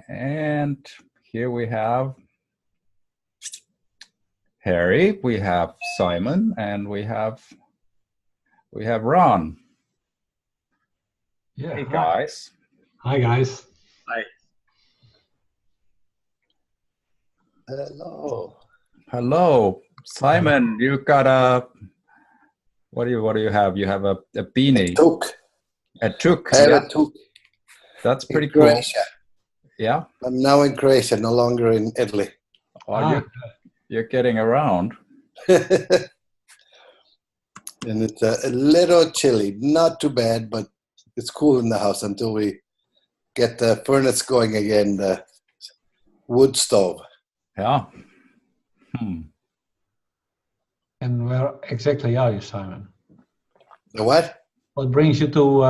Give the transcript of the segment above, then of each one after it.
And here we have Harry, we have Simon, and we have Ron. Yeah. Hey guys. Hi guys. Hi. Hello. Hello. Simon, you got what do you have? You have a beanie. Toque. A toque. I have Yeah. a toque. That's pretty In cool. Croatia. Yeah. I'm now in Croatia, no longer in Italy. Oh, you're getting around. And it's a little chilly. Not too bad, but it's cool in the house until we get the furnace going again, the wood stove. Yeah. And where exactly are you, Simon? The what? What brings you to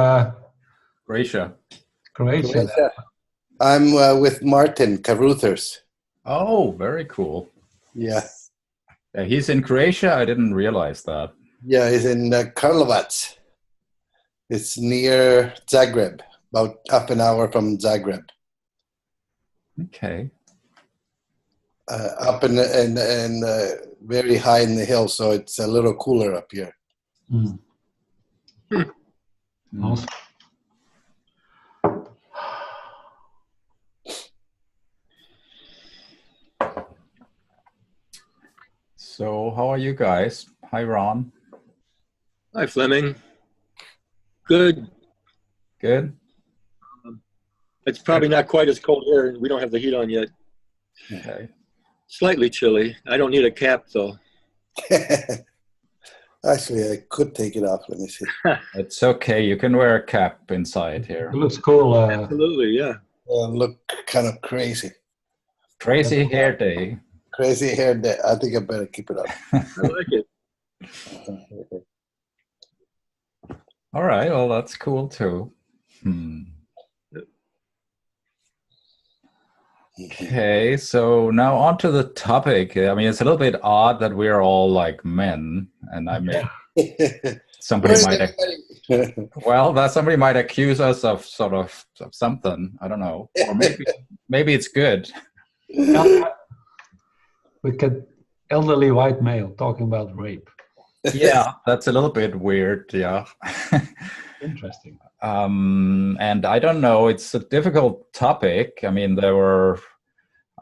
Croatia. Croatia? Croatia. I'm with Martin Caruthers. Oh, very cool. Yeah. He's in Croatia? I didn't realize that. Yeah, he's in Karlovac. It's near Zagreb, about half an hour from Zagreb. Okay. Up in very high in the hill, so it's a little cooler up here. Mm. Awesome. So how are you guys? Hi, Ron. Hi, Fleming. Good. Good? It's probably not quite as cold here. We don't have the heat on yet. Okay. Slightly chilly. I don't need a cap, though. Actually, I could take it off. Let me see. It's okay. You can wear a cap inside here. It looks cool. Absolutely, yeah. Look kind of crazy. Crazy hair day. Crazy hair day. I think I better keep it up. I like it. All right. Well, that's cool too. Okay, so now on to the topic. I mean, it's a little bit odd that we're all like men, and I mean, somebody might, somebody might accuse us of sort of something. I don't know, or maybe it's good. We get elderly white male talking about rape. Yeah, that's a little bit weird. Yeah. Interesting. And I don't know, it's a difficult topic. I mean, there were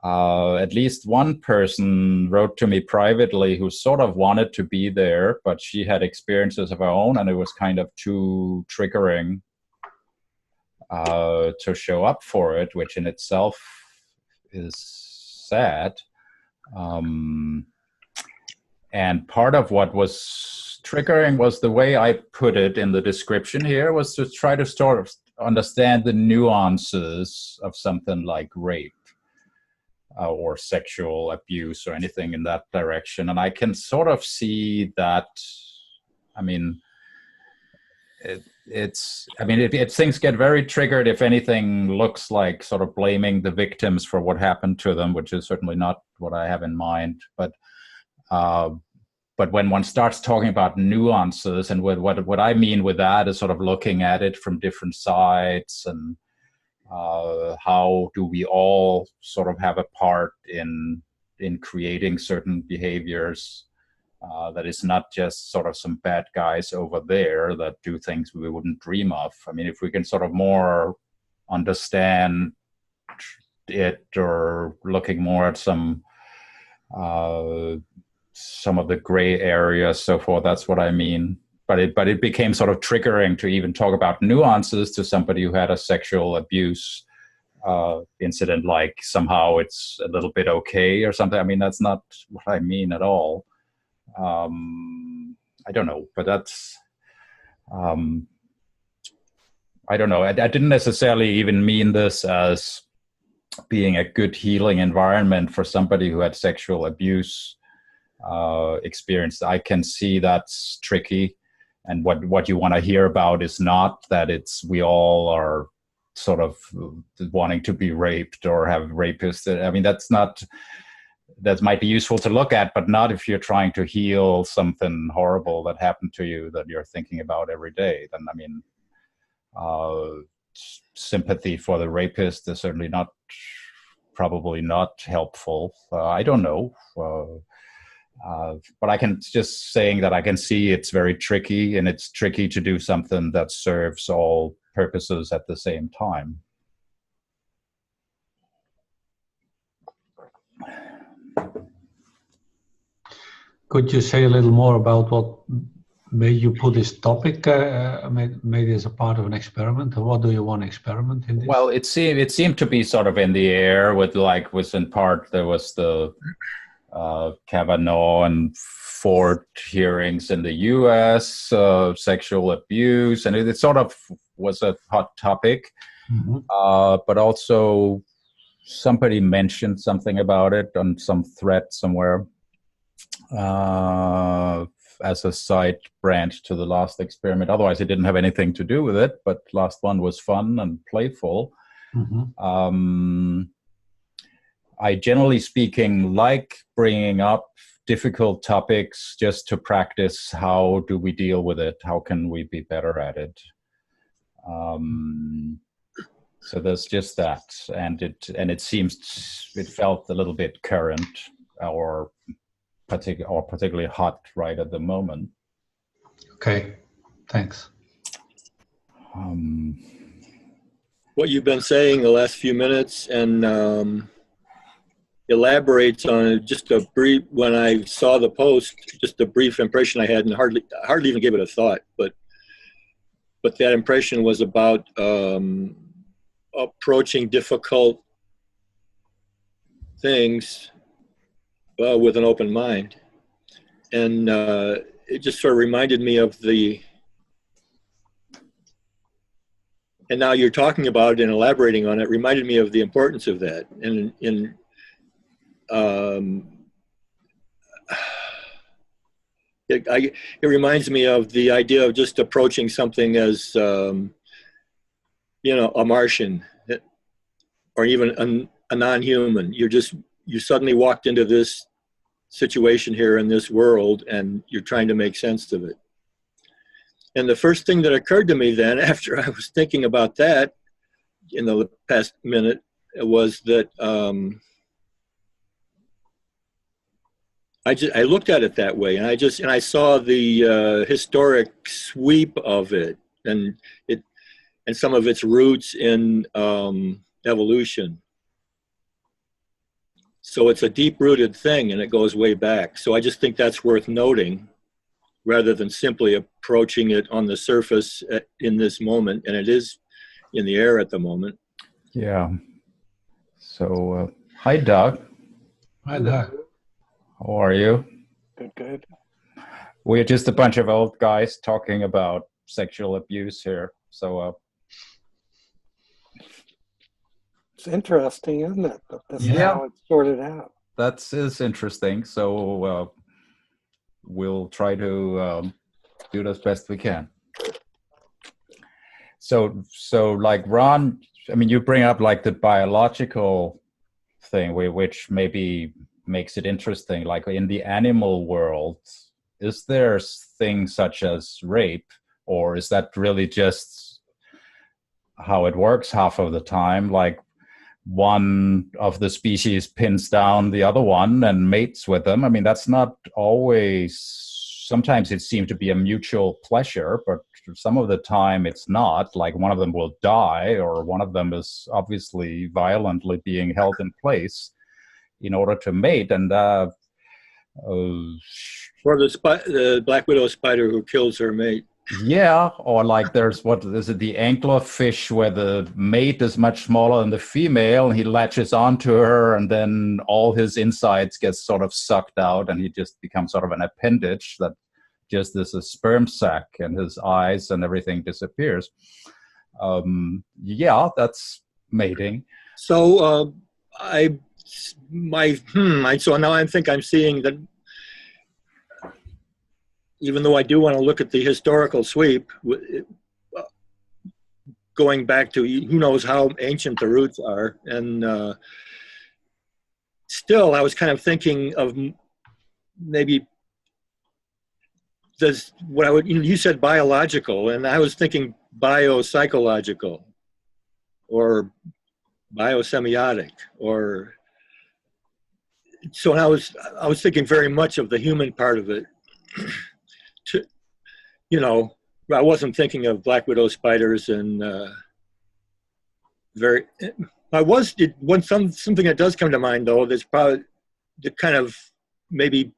at least one person wrote to me privately who sort of wanted to be there, but she had experiences of her own and it was kind of too triggering to show up for it, which in itself is sad. And part of what was triggering was the way I put it in the description here was to try to sort of understand the nuances of something like rape or sexual abuse or anything in that direction. And I can sort of see that, I mean, if things get very triggered, if anything looks like sort of blaming the victims for what happened to them, which is certainly not what I have in mind, but when one starts talking about nuances, and what I mean with that is sort of looking at it from different sides, and how do we all sort of have a part in creating certain behaviors that is not just sort of some bad guys over there that do things we wouldn't dream of. I mean, if we can sort of more understand it, or looking more at some of the gray areas, so forth. That's what I mean. But it became sort of triggering to even talk about nuances to somebody who had a sexual abuse incident, like somehow it's a little bit okay or something. I mean, that's not what I mean at all. I don't know, but that's, I don't know. I didn't necessarily even mean this as being a good healing environment for somebody who had sexual abuse experience. I can see that's tricky, and what you want to hear about is not that we all are sort of wanting to be raped or have rapists. I mean, that might be useful to look at, but not if you're trying to heal something horrible that happened to you that you're thinking about every day. Then, I mean, sympathy for the rapist is certainly not probably not helpful. I don't know. But I can just saying that I can see it's very tricky, and it's tricky to do something that serves all purposes at the same time. Could you say a little more about what made you put this topic, made as a part of an experiment? Or what do you want to experiment in this? Well, it seemed to be sort of in the air was in part, there was the Kavanaugh and Ford hearings in the U.S., sexual abuse, and it sort of was a hot topic. Mm-hmm. But also somebody mentioned something about it on some thread somewhere as a side branch to the last experiment. Otherwise, it didn't have anything to do with it, but last one was fun and playful. Mm-hmm. I, generally speaking, like bringing up difficult topics just to practice how do we deal with it, how can we be better at it. So there's just that, and it felt a little bit current or particularly hot right at the moment. Okay, thanks. What you've been saying the last few minutes and elaborates on just a brief, when I saw the post, just a brief impression I had, and hardly even gave it a thought, but that impression was about approaching difficult things with an open mind. And it just sort of reminded me of and now you're talking about it and elaborating on it, reminded me of the importance of that. And it reminds me of the idea of just approaching something as, a Martian, or even a non-human. You suddenly walked into this situation here in this world, and you're trying to make sense of it. And the first thing that occurred to me then, after I was thinking about that in the past minute, was that I looked at it that way, and I saw the historic sweep of it, and some of its roots in evolution. So it's a deep-rooted thing, and it goes way back. So I just think that's worth noting, rather than simply approaching it on the surface in this moment, and it is in the air at the moment. Yeah. So, hi, Doug. Hi, Doug. How are you? Good. We're just a bunch of old guys talking about sexual abuse here. So, it's interesting, isn't it? That's Yeah. how it's sorted out. that is interesting. So we'll try to do it as best we can. So like Ron, I mean, you bring up like the biological thing, which maybe makes it interesting. Like in the animal world, is there things such as rape, or is that really just how it works half of the time? Like one of the species pins down the other one and mates with them. I mean, that's not always, sometimes it seems to be a mutual pleasure, but some of the time it's not. Like one of them will die, or one of them is obviously violently being held in place in order to mate. And or the black widow spider who kills her mate. Yeah, or like there's the anglerfish, where the mate is much smaller than the female, and he latches onto her, and then all his insides get sort of sucked out, and he just becomes sort of an appendage that just is a sperm sac, and his eyes and everything disappears. Yeah, that's mating. So so now I think I'm seeing that. Even though I do want to look at the historical sweep, going back to who knows how ancient the roots are, and still I was kind of thinking of maybe you said biological, and I was thinking biopsychological or biosemiotic, or so. I was thinking very much of the human part of it. To, you know, I wasn't thinking of black widow spiders and very. Something that does come to mind though. That's probably the kind of maybe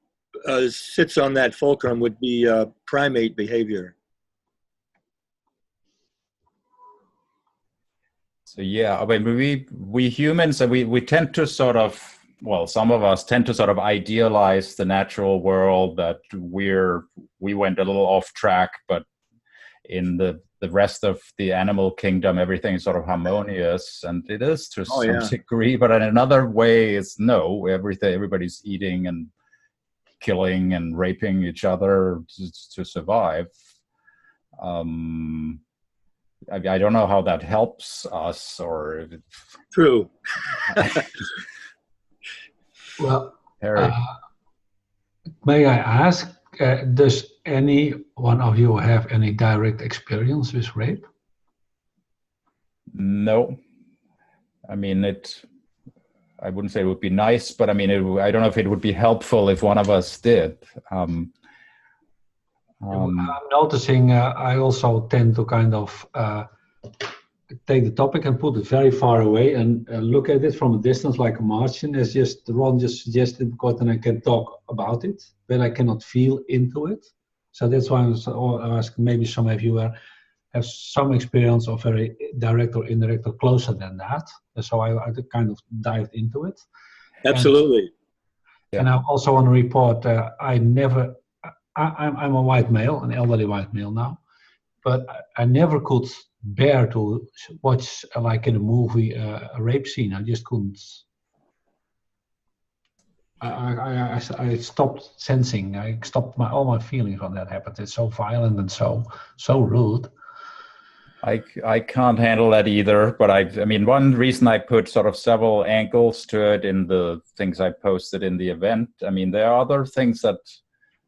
sits on that fulcrum would be primate behavior. So yeah, I mean, we humans, we tend to sort of, well, some of us tend to sort of idealize the natural world, that we went a little off track, but in the rest of the animal kingdom, everything is sort of harmonious, and it is to some degree. But in another way, it's no. Everybody's eating and killing and raping each other to survive. I don't know how that helps us, or true. Well, Harry, may I ask, does any one of you have any direct experience with rape? No. I mean, I wouldn't say it would be nice, but I mean, I don't know if it would be helpful if one of us did. I'm noticing I also tend to kind of take the topic and put it very far away and look at it from a distance like a Martian, as Ron just suggested, because then I can talk about it, but I cannot feel into it. So that's why I ask, maybe some of you have some experience of very direct or indirect or closer than that. So I kind of dived into it. Absolutely. And I also want to report, I'm a white male, an elderly white male now, but I never could bear to watch, like in a movie, a rape scene. I just couldn't. I stopped sensing. I stopped all my feelings when that happened. It's so violent and so rude. I can't handle that either, but I mean, one reason I put sort of several angles to it in the things I posted in the event. I mean, there are other things that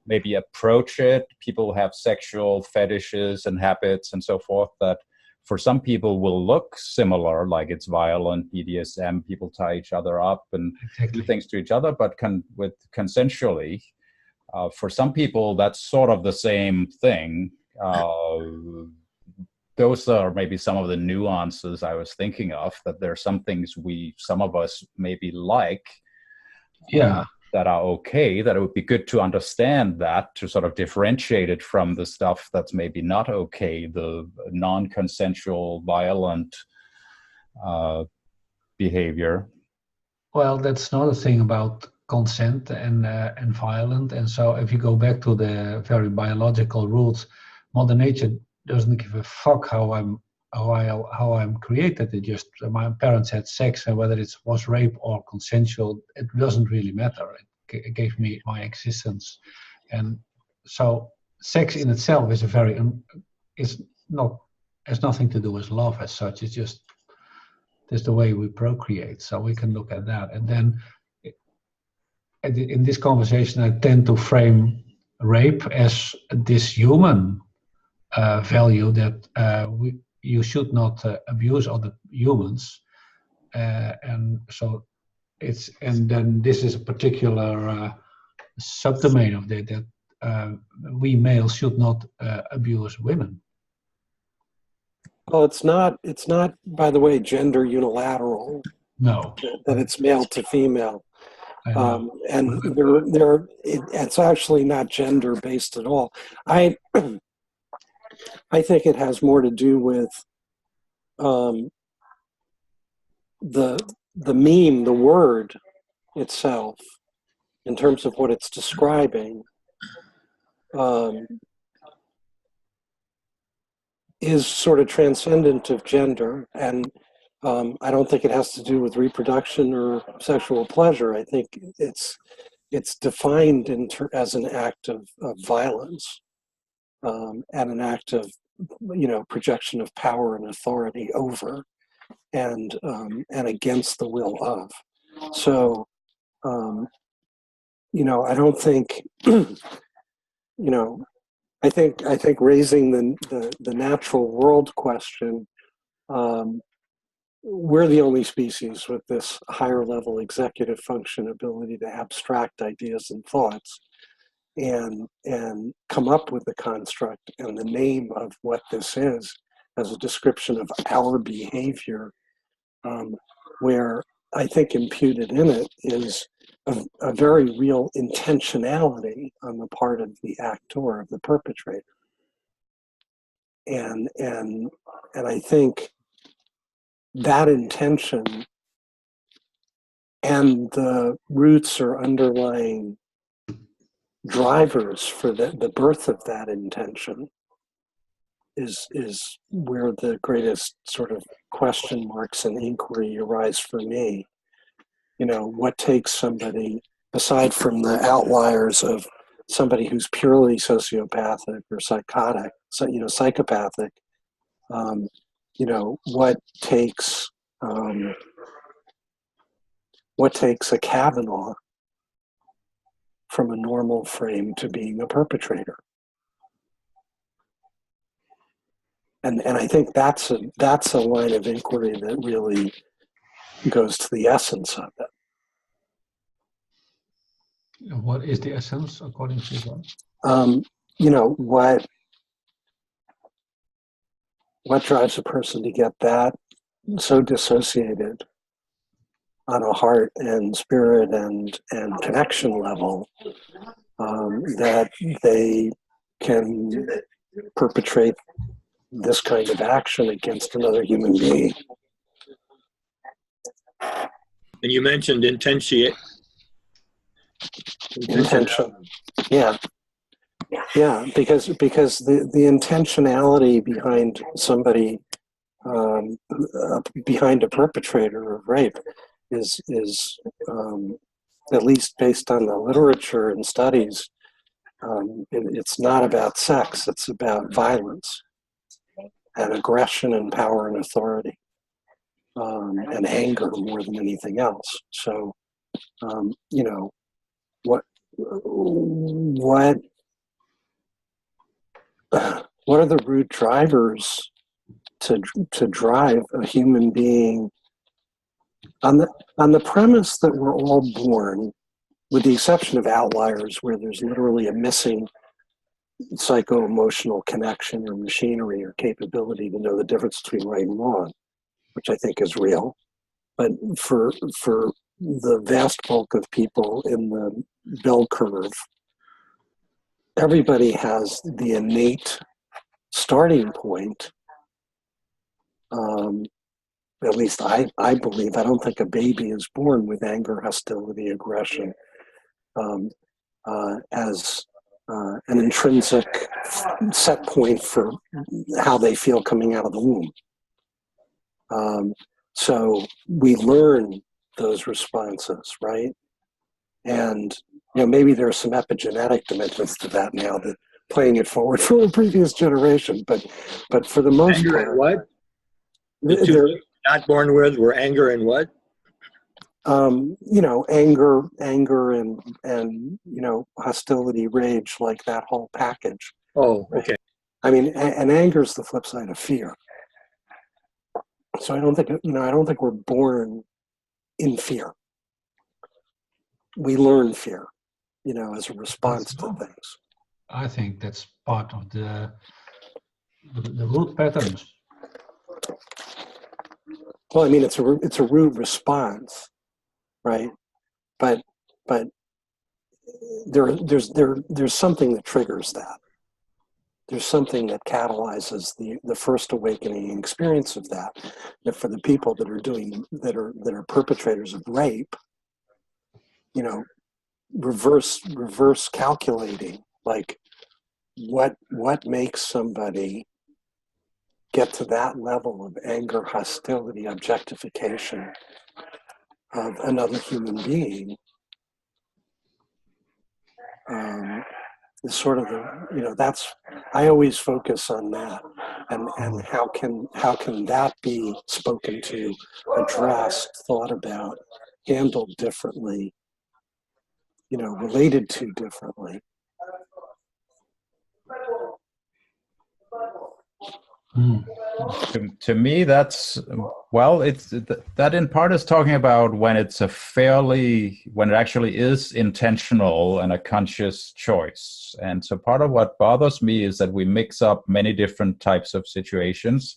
maybe approach it. People have sexual fetishes and habits and so forth that for some people will look similar, like it's violent, BDSM, people tie each other up and do things to each other, but consensually. For some people, that's sort of the same thing. Those are maybe some of the nuances I was thinking of, that there are some things some of us maybe like. Yeah. That are okay, that it would be good to understand that, to sort of differentiate it from the stuff that's maybe not okay, the non-consensual, violent behavior. Well, that's another thing about consent and violent. And so if you go back to the very biological roots, Mother Nature doesn't give a fuck how I'm created. It just, my parents had sex, and whether it was rape or consensual, it doesn't really matter. It gave me my existence, and so sex in itself is has nothing to do with love as such. It's just the way we procreate. So we can look at that, and then in this conversation, I tend to frame rape as this human value that you should not abuse other humans, and so then this is a particular subdomain of that we males should not abuse women. Well, it's not, by the way, gender unilateral. No. That it's male to female. And it's actually not gender based at all. I think it has more to do with the meme, the word itself, in terms of what it's describing, is sort of transcendent of gender. And I don't think it has to do with reproduction or sexual pleasure. I think it's defined as an act of violence, and an act of, projection of power and authority over and against the will of. So, I don't think, I think raising the natural world question we're the only species with this higher level executive function ability to abstract ideas and thoughts and come up with the construct and the name of what this is as a description of our behavior, where I think imputed in it is a very real intentionality on the part of the actor, of the perpetrator. And I think that intention and the roots or underlying drivers for the birth of that intention is where the greatest sort of question marks and inquiry arise for me. You know, what takes somebody, aside from the outliers of somebody who's purely sociopathic or psychotic, so, you know, psychopathic, you know, what takes a Kavanaugh from a normal frame to being a perpetrator? And I think that's a line of inquiry that really goes to the essence of it. What is the essence, according to you? You know, what drives a person to get that so dissociated on a heart and spirit and connection level that they can perpetrate this kind of action against another human being. And you mentioned intention. Yeah, because the intentionality behind somebody, behind a perpetrator of rape, is at least based on the literature and studies, it's not about sex. It's about violence and aggression and power and authority, and anger more than anything else. So, you know, what are the root drivers to drive a human being on the premise that we're all born, with the exception of outliers where there's literally a missing psycho-emotional connection or machinery or capability to know the difference between right and wrong, which I think is real. But for the vast bulk of people in the bell curve, everybody has the innate starting point. At least I believe. I don't think a baby is born with anger, hostility, aggression as an intrinsic set point for how they feel coming out of the womb. So we learn those responses, right? And you know, maybe there's some epigenetic dimensions to that now, that playing it forward from a previous generation. But for the most Anger part, and what? The two not born with were anger and what? You know, anger and you know, hostility, rage, like that whole package. Oh, okay. I mean, and anger is the flip side of fear. So I don't think we're born in fear. We learn fear, you know, as a response to things. I think that's part of the root patterns. Well, I mean, it's a root response, right? But there's something that triggers that. There's something that catalyzes the first awakening experience of that. That for the people that are perpetrators of rape, you know, reverse calculating, like what makes somebody get to that level of anger, hostility, objectification of another human being, is sort of that's, I always focus on that, and how can that be spoken to, addressed, thought about, handled differently, you know, related to differently. Hmm. To me, that's, well, it's that in part is talking about when it's when it actually is intentional and a conscious choice. And so part of what bothers me is that we mix up many different types of situations.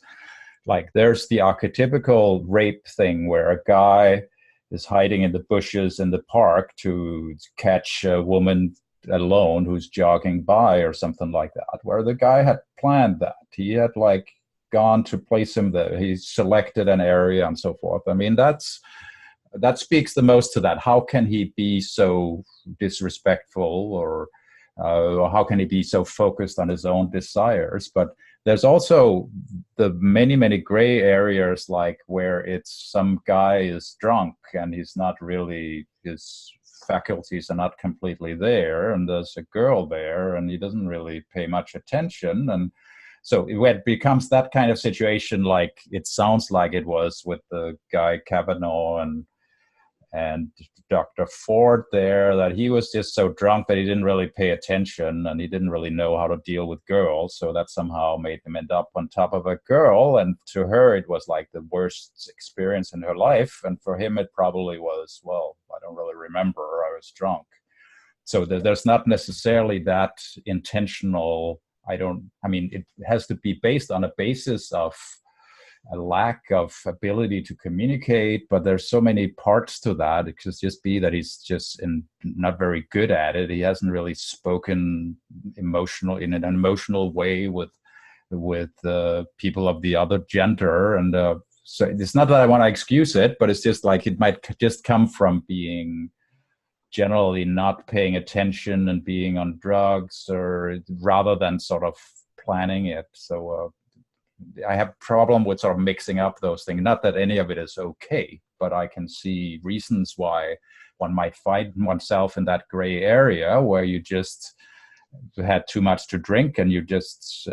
Like there's the archetypical rape thing where a guy is hiding in the bushes in the park to catch a woman alone who's jogging by or something like that, where the guy had planned that. He had like gone to place him there. He selected an area and so forth. I mean, that speaks the most to that. How can he be so disrespectful, or how can he be so focused on his own desires? But there's also the many, many gray areas, like where it's some guy is drunk and he's not really, his faculties are not completely there, and there's a girl there and he doesn't really pay much attention. And so it becomes that kind of situation, like it sounds like it was with the guy Kavanaugh and Dr. Ford there, that he was just so drunk that he didn't really pay attention and he didn't really know how to deal with girls. So that somehow made him end up on top of a girl. And to her, it was like the worst experience in her life. And for him, it probably was, well, I don't really remember. I was drunk. So there's not necessarily that intentional. I mean, it has to be based on a basis of a lack of ability to communicate, but there's so many parts to that. It could just be that he's just not very good at it. He hasn't really spoken in an emotional way with people of the other gender. And so it's not that I want to excuse it, but it's just like it might just come from being generally not paying attention and being on drugs, or rather than sort of planning it. So I have a problem with sort of mixing up those things. Not that any of it is okay, but I can see reasons why one might find oneself in that gray area where you just had too much to drink and you just,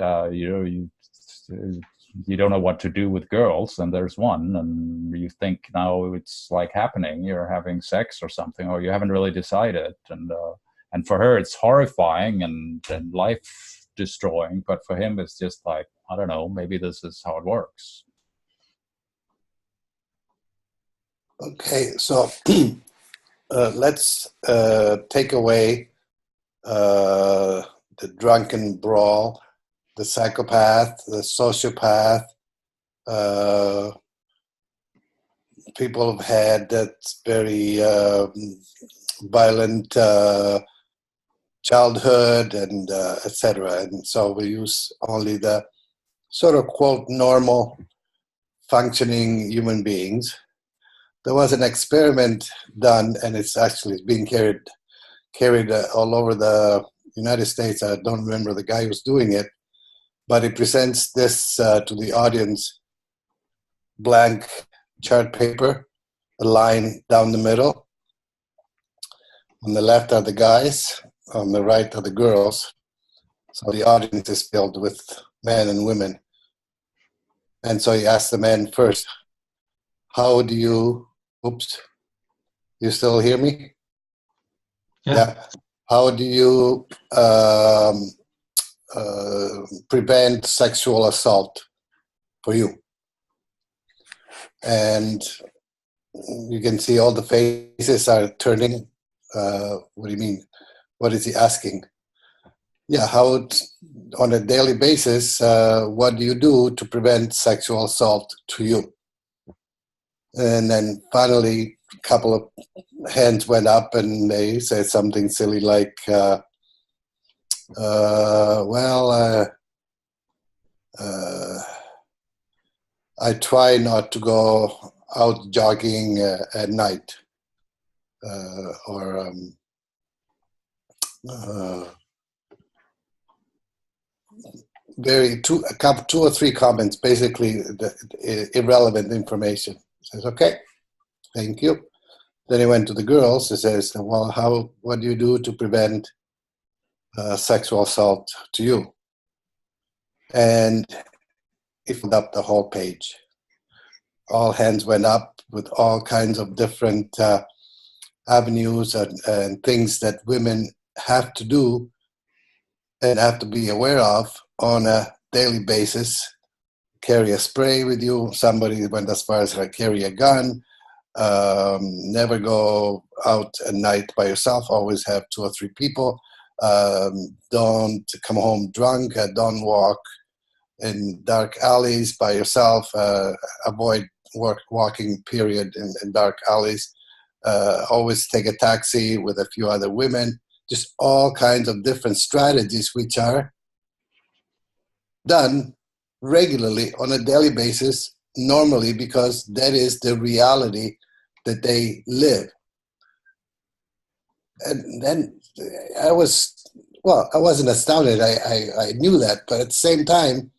you don't know what to do with girls, and there's one, and you think now it's like happening, you're having sex or something, or you haven't really decided. And for her, it's horrifying and life destroying, but for him, it's just like, I don't know, maybe this is how it works. Okay, so let's take away the drunken brawl, the psychopath, the sociopath, people have had that very violent childhood and etc. And so we use only the sort of quote normal functioning human beings. There was an experiment done, and it's actually being carried all over the United States. I don't remember the guy who's doing it, but he presents this to the audience: blank chart paper, a line down the middle. On the left are the guys, on the right are the girls. So the audience is filled with men and women. And so he asked the men first, how do you, oops, you still hear me? Yeah. How do you prevent sexual assault for you? And you can see all the faces are turning. What do you mean? What is he asking? Yeah, how on a daily basis, what do you do to prevent sexual assault to you? And then finally, a couple of hands went up and they said something silly like, I try not to go out jogging at night. Two or three comments, basically irrelevant information. Says, okay, thank you. Then he went to the girls. He says, well, what do you do to prevent sexual assault to you? And he filled up the whole page. All hands went up with all kinds of different avenues and things that women have to do and have to be aware of on a daily basis carry a spray with you. Somebody went as far as like carry a gun. Never go out at night by yourself. Always have 2 or 3 people. Don't come home drunk. Don't walk in dark alleys by yourself. Avoid walking, period, in dark alleys. Always take a taxi with a few other women. Just all kinds of different strategies which are done regularly on a daily basis, normally, because that is the reality that they live. And then I wasn't astounded. I knew that, but at the same time,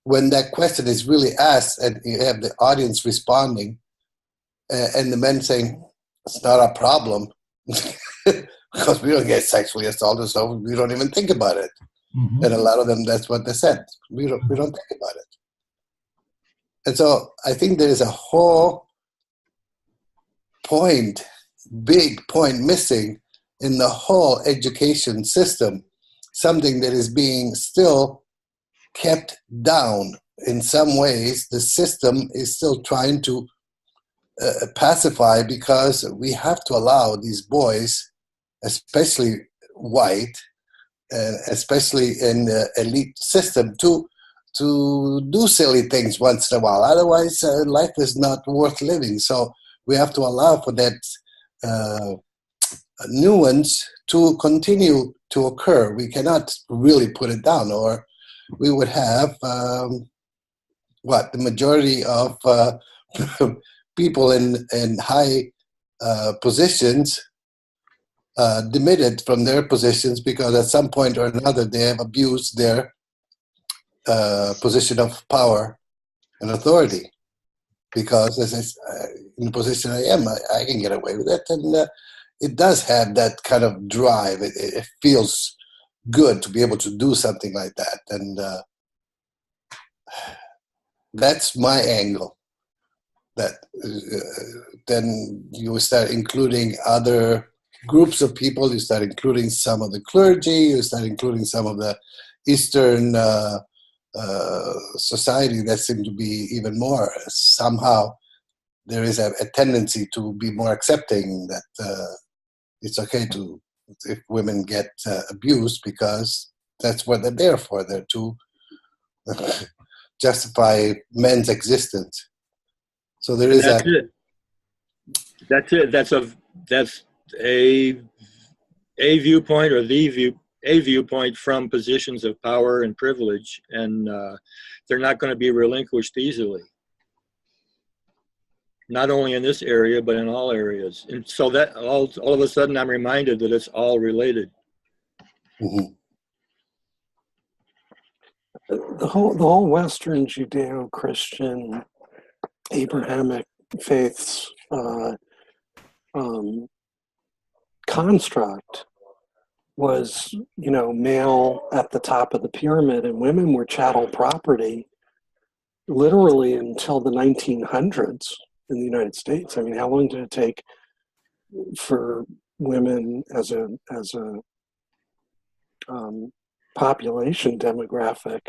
when that question is really asked and you have the audience responding and the men saying, it's not a problem because we don't get sexually assaulted, so we don't even think about it. Mm-hmm. And a lot of them, that's what they said. We don't think about it. And so I think there is a whole big point missing in the whole education system, something that is being still kept down. In some ways, the system is still trying to pacify, because we have to allow these boys, especially white, especially in the elite system, to do silly things once in a while. Otherwise, life is not worth living. So we have to allow for that nuance to continue to occur. We cannot really put it down, or we would have the majority of people in high positions demitted from their positions because at some point or another they have abused their position of power and authority. Because in the position I am, I can get away with it, and it does have that kind of drive. It feels good to be able to do something like that, and that's my angle. That then you start including other groups of people. You start including some of the clergy. You start including some of the Eastern society that seem to be even more. Somehow there is a tendency to be more accepting that it's okay if women get abused, because that's what they're there for. They're to justify men's existence. So there is That's it. That's a viewpoint, or a viewpoint from positions of power and privilege, and they're not going to be relinquished easily. Not only in this area, but in all areas. And so that all of a sudden, I'm reminded that it's all related. Mm-hmm. The whole Western Judeo-Christian Abrahamic faiths construct was, male at the top of the pyramid, and women were chattel property literally until the 1900s in the United States. I mean, how long did it take for women as a population demographic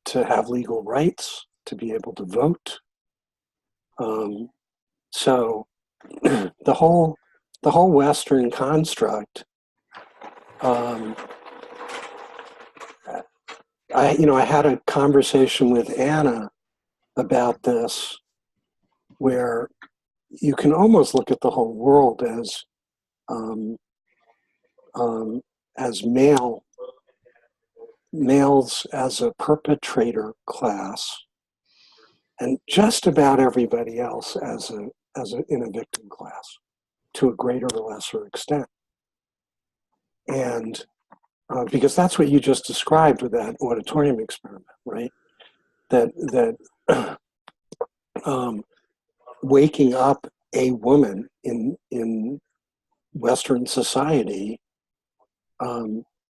to have legal rights, to be able to vote? So the whole Western construct, I had a conversation with Anna about this, where you can almost look at the whole world as males as a perpetrator class, and just about everybody else in a victim class, to a greater or lesser extent. And because that's what you just described with that auditorium experiment, right? That waking up a woman in Western society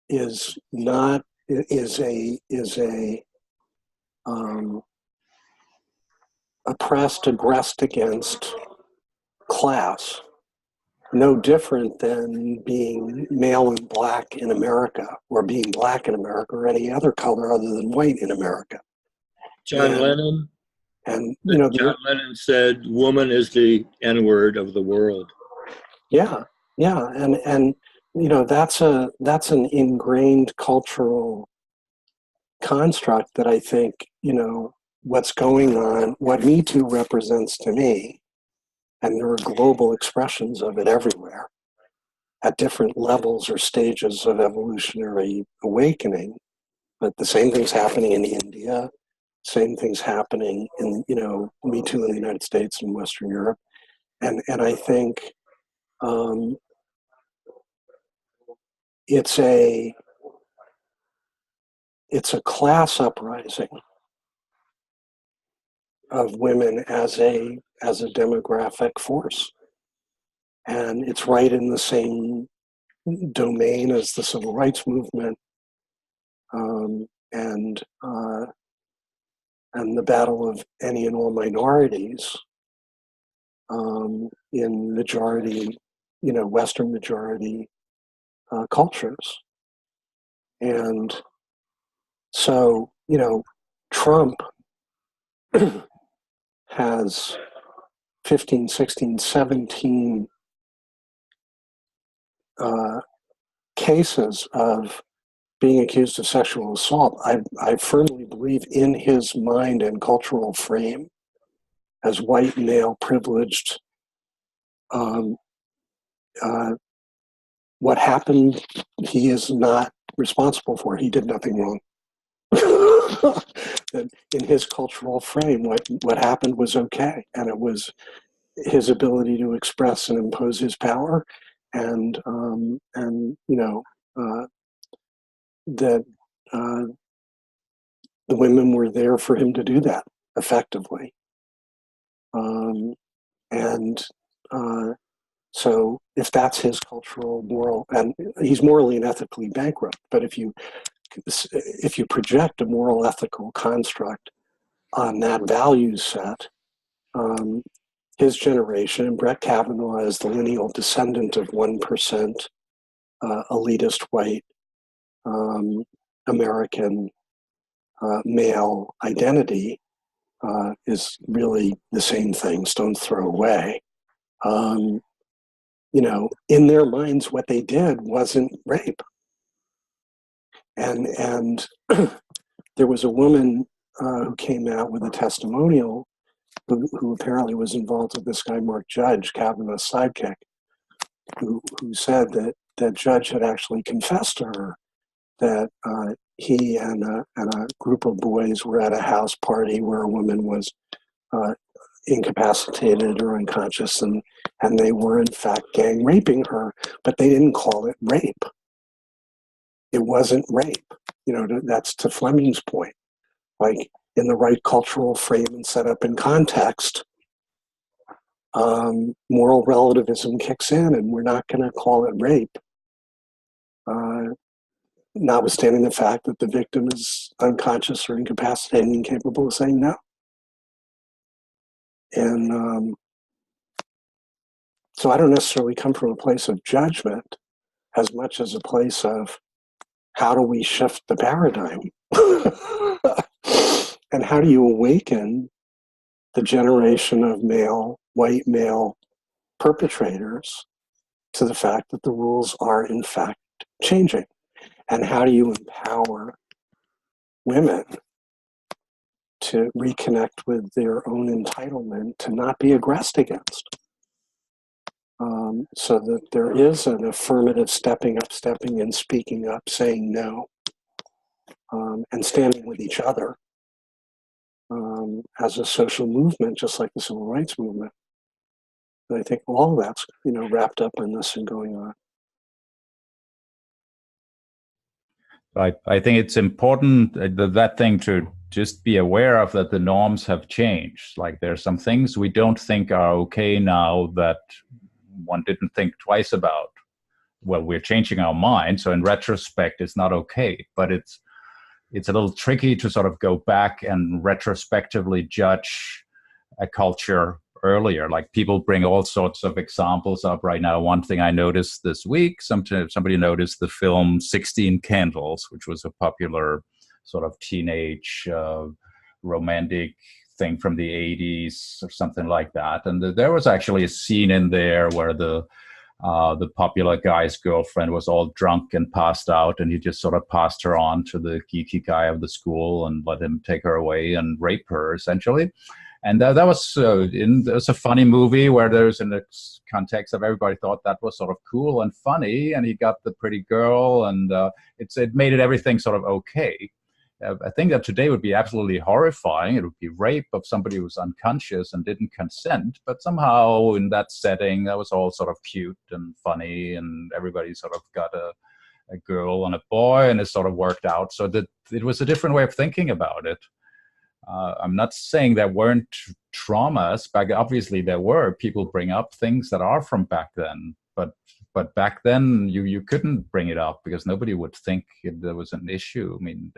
is a oppressed, aggressed against class, no different than being male and black in America, or being black in America, or any other color other than white in America. John Lennon. And John Lennon said, "Woman is the N-word of the world." Yeah, and that's an ingrained cultural construct that I think what's going on, what Me Too represents to me, and there are global expressions of it everywhere at different levels or stages of evolutionary awakening. But the same thing's happening in India, same things happening in Me Too in the United States and Western Europe, and I think it's a class uprising of women as a demographic force, and it's right in the same domain as the civil rights movement, and the battle of any and all minorities in majority, Western majority cultures. And so, Trump has 15, 16, 17 cases of being accused of sexual assault. I firmly believe in his mind and cultural frame as white, male, privileged. What happened, he is not responsible for. He did nothing wrong. In his cultural frame, what happened was okay, and it was his ability to express and impose his power, and that the women were there for him to do that effectively, so if that's his cultural, moral, and he's morally and ethically bankrupt, but if you project a moral ethical construct on that value set, his generation, and Brett Kavanaugh is the lineal descendant of 1% elitist white American male identity, is really the same thing, stone's throw away. In their minds, what they did wasn't rape. And there was a woman who came out with a testimonial who apparently was involved with this guy, Mark Judge, Kavanaugh's sidekick, who said that Judge had actually confessed to her that he and a group of boys were at a house party where a woman was incapacitated or unconscious, and they were in fact gang raping her, but they didn't call it rape. It wasn't rape. That's to Fleming's point. Like, in the right cultural frame and set up in context, moral relativism kicks in, and we're not going to call it rape, notwithstanding the fact that the victim is unconscious or incapacitated and incapable of saying no. And so I don't necessarily come from a place of judgment as much as a place of how do we shift the paradigm? And how do you awaken the generation of white male perpetrators to the fact that the rules are in fact changing? And how do you empower women to reconnect with their own entitlement to not be aggressed against? So that there is an affirmative stepping in, speaking up, saying no, and standing with each other as a social movement, just like the civil rights movement. And I think all of that's wrapped up in this and going on. I think it's important that thing to just be aware of, that the norms have changed. Like, there's some things we don't think are okay now that one didn't think twice about. Well, we're changing our mind, so in retrospect, it's not okay. But it's a little tricky to sort of go back and retrospectively judge a culture earlier. Like, people bring all sorts of examples up right now. One thing I noticed this week, somebody noticed the film 16 Candles, which was a popular sort of teenage romantic thing from the 80s or something like that. And there was actually a scene in there where the popular guy's girlfriend was all drunk and passed out, and he just sort of passed her on to the geeky guy of the school and let him take her away and rape her, essentially. And that was a funny movie where there's in the context of everybody thought that was sort of cool and funny, and he got the pretty girl, and it made everything sort of okay. I think that today would be absolutely horrifying. It would be rape of somebody who was unconscious and didn't consent, but somehow in that setting, that was all sort of cute and funny, and everybody sort of got a girl and a boy, and it sort of worked out. So that it was a different way of thinking about it. I'm not saying there weren't traumas back. Obviously, there were. People bring up things that are from back then, but back then you couldn't bring it up because nobody would think there was an issue. I mean,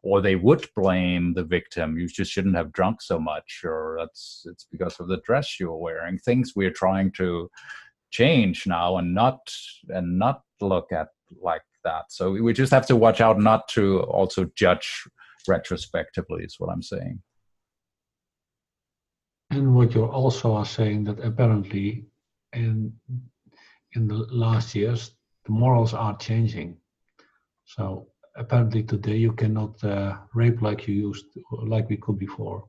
or they would blame the victim. You just shouldn't have drunk so much, or it's because of the dress you were wearing. Things we're trying to change now and not look at like that. So we just have to watch out not to also judge retrospectively, is what I'm saying. And what you also are saying, that apparently in the last years the morals are changing. So apparently today you cannot rape like we could before.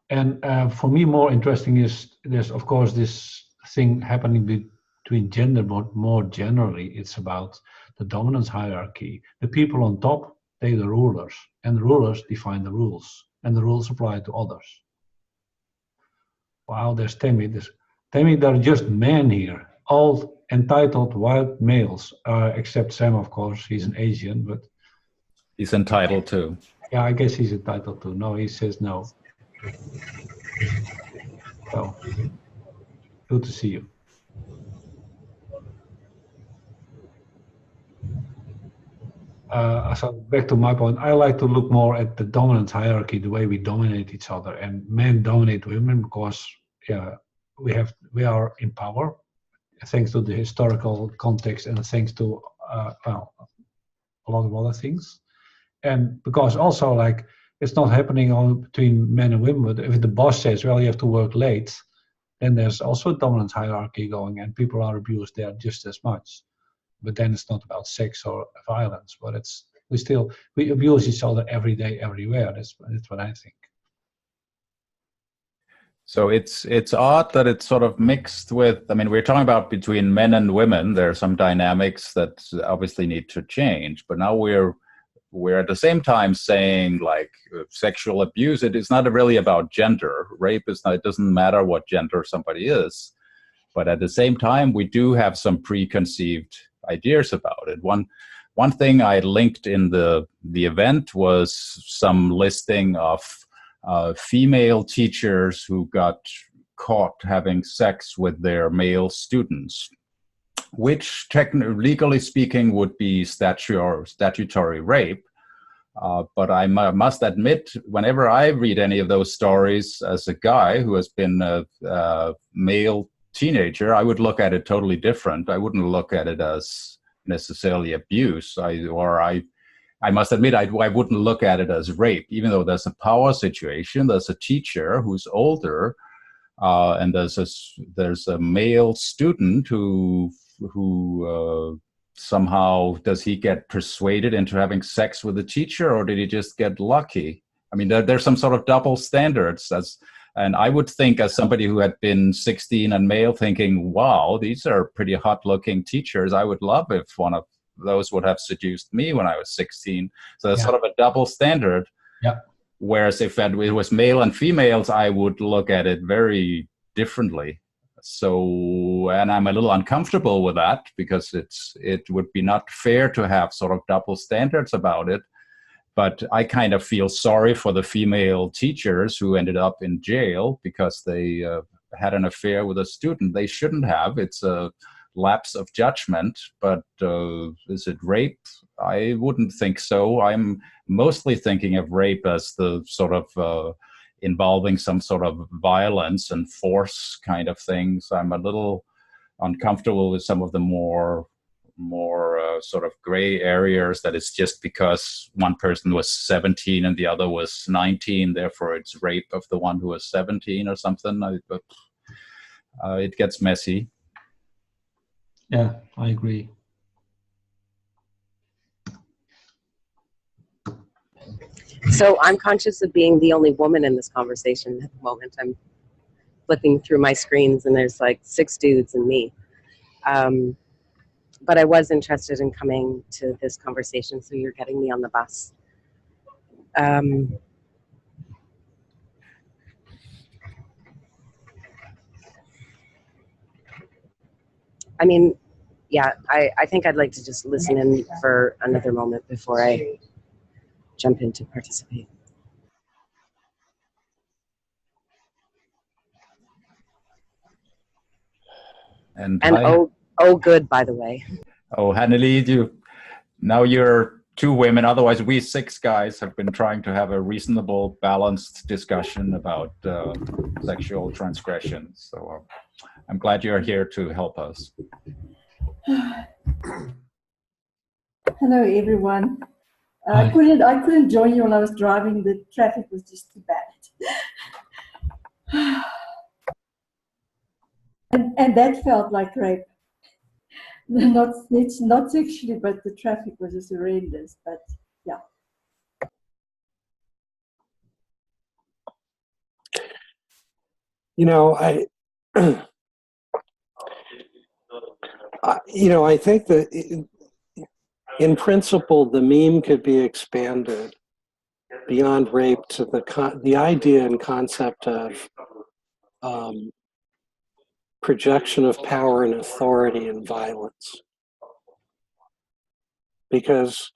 And for me, more interesting is there's of course this thing happening between gender, but more generally, it's about the dominance hierarchy. The people on top, they're the rulers, and the rulers define the rules, and the rules apply to others. Wow, there's Tammy. Tammy, there are just men here, all entitled white males, except Sam, of course. He's an Asian, but he's entitled to. Yeah, I guess he's entitled to. No, he says no. So, good to see you. So back to my point, I like to look more at the dominance hierarchy, the way we dominate each other, and men dominate women because we are in power, thanks to the historical context and thanks to a lot of other things, and because also like it's not happening only between men and women. But if the boss says, "Well, you have to work late," then there's also a dominance hierarchy going, and people are abused there just as much. But then it's not about sex or violence, but we abuse each other every day, everywhere. That's what I think. So it's odd that it's sort of mixed with, I mean, we're talking about between men and women. There are some dynamics that obviously need to change, but now we're at the same time saying like sexual abuse, it is not really about gender. Rape is not, it doesn't matter what gender somebody is. But at the same time, we do have some preconceived ideas about it. One thing I linked in the event was some listing of female teachers who got caught having sex with their male students, which legally speaking would be statutory rape. But I must admit, whenever I read any of those stories as a guy who has been a male teenager, I would look at it totally different. I wouldn't look at it as necessarily abuse. I must admit, I wouldn't look at it as rape, even though there's a power situation. There's a teacher who's older, and there's a male student who somehow, does he get persuaded into having sex with the teacher, or did he just get lucky? I mean, there's some sort of double standards. And I would think, as somebody who had been 16 and male, thinking, wow, these are pretty hot-looking teachers. I would love if one of those would have seduced me when I was 16. So there's sort of a double standard. Yeah. Whereas if it was male and females, I would look at it very differently. So, and I'm a little uncomfortable with that because it would be not fair to have sort of double standards about it. But I kind of feel sorry for the female teachers who ended up in jail because they had an affair with a student. They shouldn't have. It's a lapse of judgment. But is it rape? I wouldn't think so. I'm mostly thinking of rape as the sort of involving some sort of violence and force kind of things. I'm a little uncomfortable with some of the more more sort of gray areas, that it's just because one person was 17 and the other was 19, therefore it's rape of the one who was 17 or something. But it gets messy. Yeah, I agree. So I'm conscious of being the only woman in this conversation at the moment. I'm flipping through my screens and there's like 6 dudes and me. But I was interested in coming to this conversation, so you're getting me on the bus. I mean, yeah, I think I'd like to just listen in for another moment before I jump in to participate. And oh, good, by the way. Oh, Hanneli, now you're 2 women. Otherwise, we 6 guys have been trying to have a reasonable, balanced discussion about sexual transgressions. So I'm glad you're here to help us. Hello, everyone. Hi. I couldn't join you when I was driving. The traffic was just too bad. And that felt like rape. It's not sexually, but the traffic was just horrendous. But yeah. I think that in principle, the meme could be expanded beyond rape to the idea and concept of projection of power and authority and violence. Because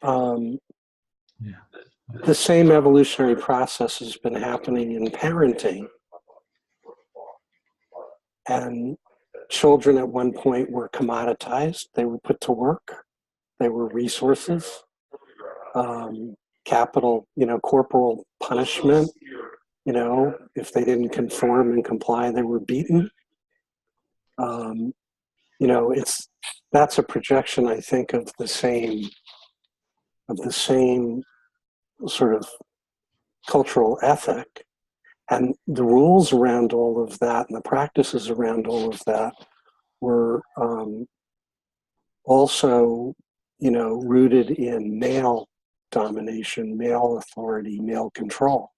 the same evolutionary process has been happening in parenting. And children at one point were commoditized. They were put to work. They were resources. Capital, corporal punishment. If they didn't conform and comply, they were beaten. That's a projection, I think, of the same sort of cultural ethic. And the rules around all of that and the practices around all of that were also, rooted in male domination, male authority, male control.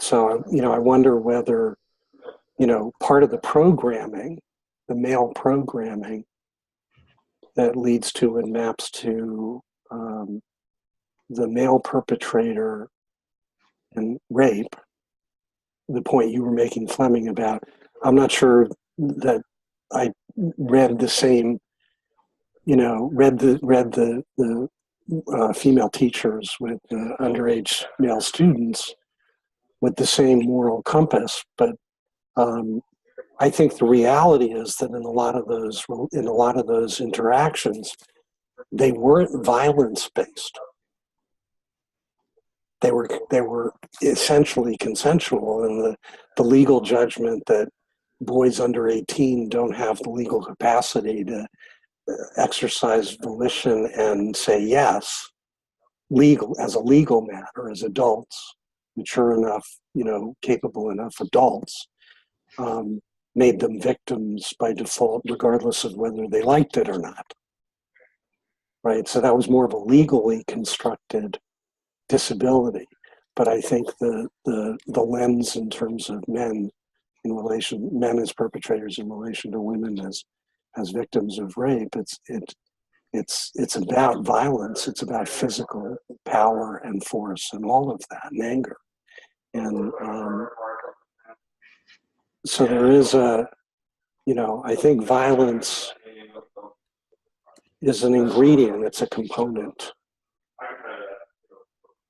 So, I wonder whether, part of the programming, the male programming that leads to and maps to the male perpetrator and rape, the point you were making, Fleming, about, I'm not sure that I read the same, read the female teachers with the underage male students with the same moral compass, but I think the reality is that in a lot of those interactions, they weren't violence-based. They were essentially consensual, and the legal judgment that boys under 18 don't have the legal capacity to exercise volition and say yes, as a legal matter, as adults, mature enough, capable enough adults, made them victims by default, regardless of whether they liked it or not. Right? So that was more of a legally constructed disability. But I think the lens in terms of men as perpetrators in relation to women as victims of rape, it's about violence. It's about physical power and force and all of that, and anger. And so there is I think violence is an ingredient, it's a component.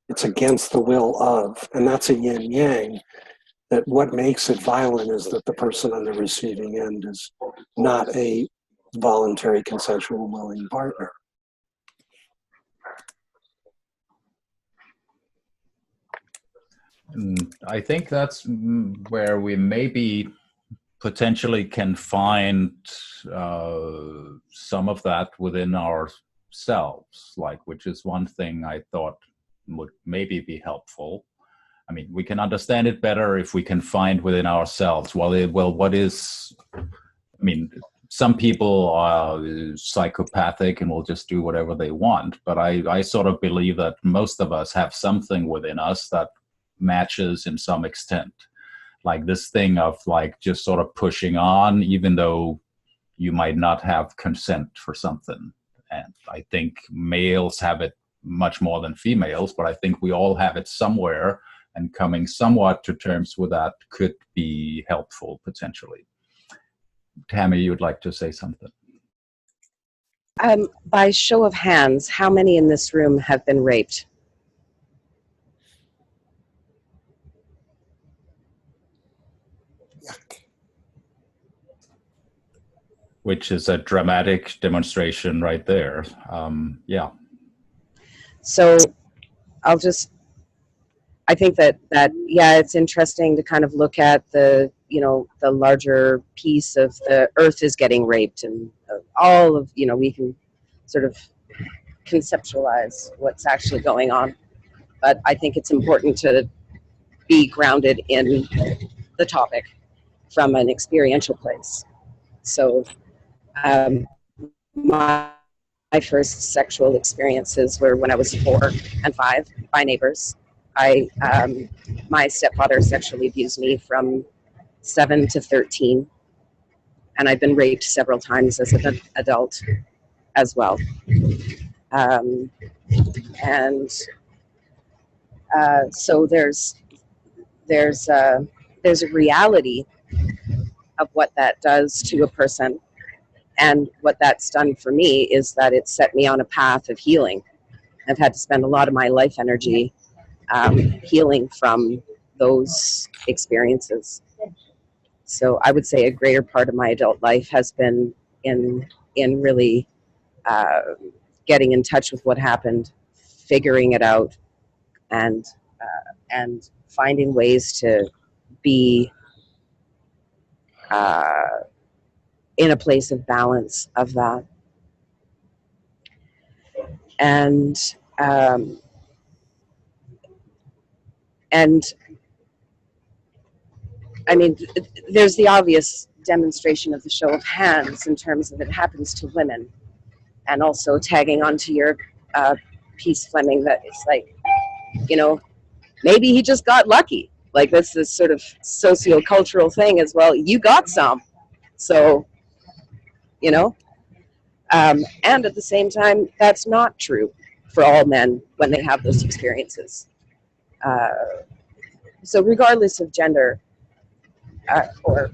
It's against the will of, and that's a yin-yang, that what makes it violent is that the person on the receiving end is not a voluntary, consensual, willing partner. I think that's where we maybe potentially can find some of that within ourselves, like, which is one thing I thought would maybe be helpful. I mean, we can understand it better if we can find within ourselves. What is, I mean, some people are psychopathic and will just do whatever they want, but I sort of believe that most of us have something within us that matches in some extent. Like this thing of like just sort of pushing on, even though you might not have consent for something. And I think males have it much more than females, but I think we all have it somewhere, and coming somewhat to terms with that could be helpful potentially. Tammy, you'd like to say something? By show of hands, how many in this room have been raped? Which is a dramatic demonstration right there. Yeah. So I think that yeah, it's interesting to kind of look at the larger piece of the earth is getting raped, and all of, we can sort of conceptualize what's actually going on. But I think it's important to be grounded in the topic from an experiential place. So my first sexual experiences were when I was 4 and 5 by neighbors. My stepfather sexually abused me from 7 to 13, and I've been raped several times as an adult as well. So there's a reality of what that does to a person, and what that's done for me is that it set me on a path of healing. I've had to spend a lot of my life energy healing from those experiences. So I would say a greater part of my adult life has been in really getting in touch with what happened, figuring it out, and finding ways to be in a place of balance of that. And I mean, there's the obvious demonstration of the show of hands in terms of it happens to women, and also tagging onto your piece, Fleming, that it's like, maybe he just got lucky. Like, that's this sort of socio-cultural thing as well. You got some. So, and at the same time, that's not true for all men when they have those experiences. So regardless of gender, or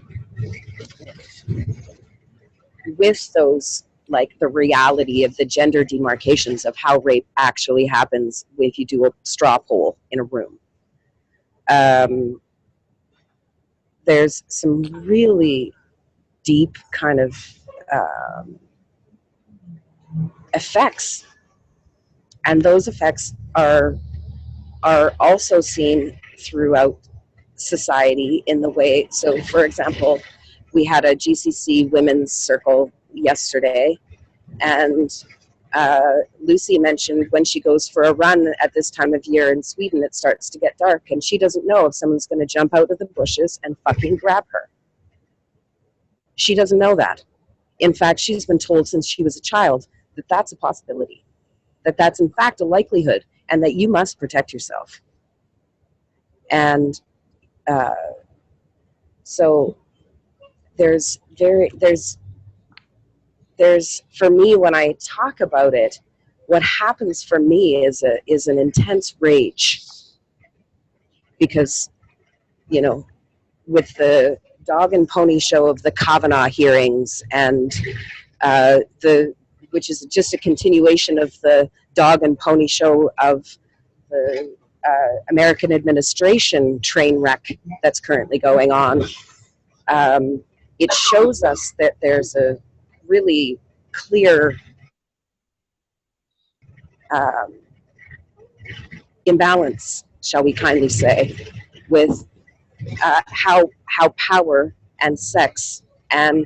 with those, like the reality of the gender demarcations of how rape actually happens if you do a straw poll in a room. There's some really deep kind of effects, and those effects are also seen throughout society in the way. So, for example, we had a GCC women's circle yesterday, and Lucy mentioned when she goes for a run at this time of year in Sweden, it starts to get dark, and she doesn't know if someone's going to jump out of the bushes and fucking grab her. She doesn't know that. In fact, she's been told since she was a child that that's a possibility, that that's in fact a likelihood, and that you must protect yourself. And so there's for me, when I talk about it, what happens for me is an intense rage, because, with the dog and pony show of the Kavanaugh hearings, and which is just a continuation of the dog and pony show of the American administration train wreck that's currently going on. It shows us that there's a really clear imbalance, shall we kindly say, with how power and sex and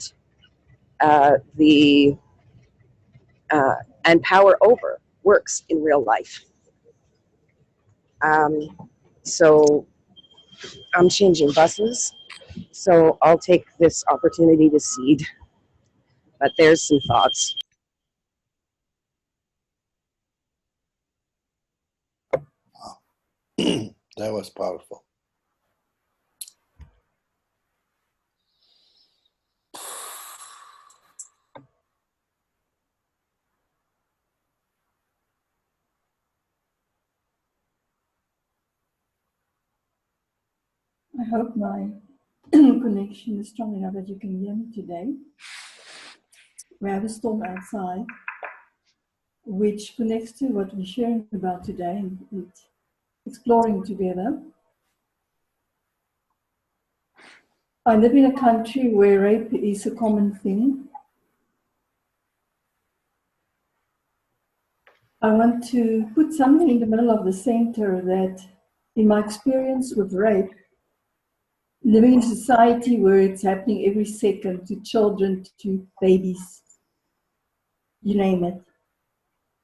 and power over works in real life. So I'm changing buses, so I'll take this opportunity to seed. But there's some thoughts. That was powerful. I hope my connection is strong enough that you can hear me today. We have a storm outside, which connects to what we're sharing about today and exploring together. I live in a country where rape is a common thing. I want to put something in the middle of the center that, in my experience with rape, living in a society where it's happening every second to children, to babies, you name it,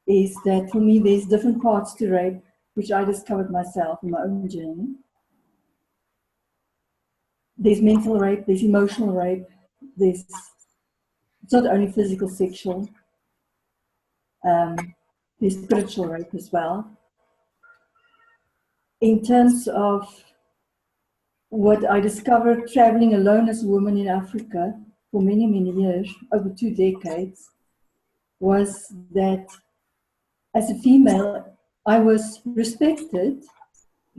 is that for me there's different parts to rape, which I discovered myself in my own journey. There's mental rape, there's emotional rape, it's not only physical, sexual, there's spiritual rape as well. In terms of what I discovered traveling alone as a woman in Africa for many, many years, over 2 decades, was that as a female, I was respected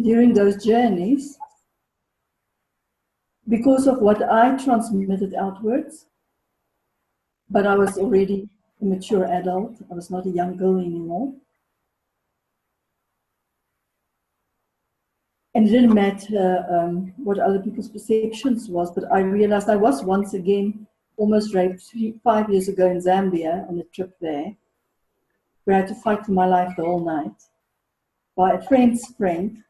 during those journeys because of what I transmitted outwards, but I was already a mature adult. I was not a young girl anymore. And it didn't matter what other people's perceptions was, but I realized I was once again almost raped 5 years ago in Zambia on a trip there, where I had to fight for my life the whole night by a friend's friend.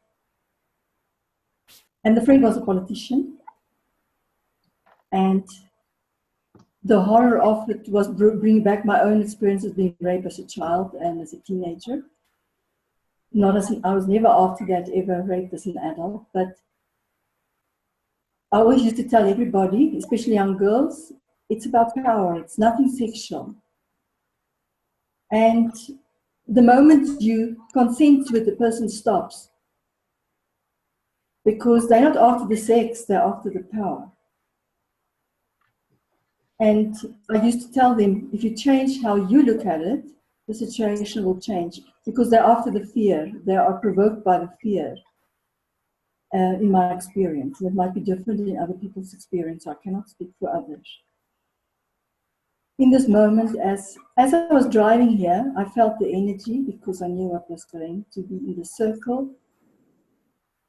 And the friend was a politician. And the horror of it was bringing back my own experience of being raped as a child and as a teenager. I was never after that ever raped as an adult, but I always used to tell everybody, especially young girls, it's about power, it's nothing sexual. And the moment you consent to it, the person stops. Because they're not after the sex, they're after the power. And I used to tell them, if you change how you look at it, the situation will change. Because they're after the fear, they are provoked by the fear, in my experience. It might be different in other people's experience, so I cannot speak for others. In this moment, as I was driving here, I felt the energy because I knew what was going to be in the circle.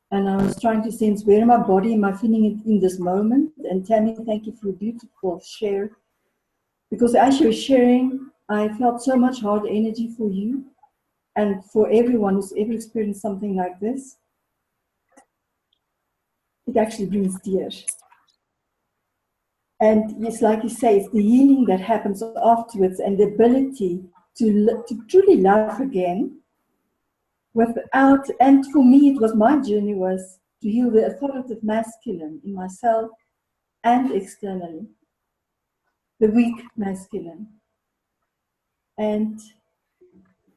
And I was trying to sense, where in my body am I feeling it in this moment? And Tammy, thank you for a beautiful share. Because as you were sharing, I felt so much hard energy for you and for everyone who's ever experienced something like this. It actually brings tears. And it's like you say, it's the healing that happens afterwards and the ability to truly love again without, and for me, it was my journey was to heal the authoritative masculine in myself and externally, the weak masculine. And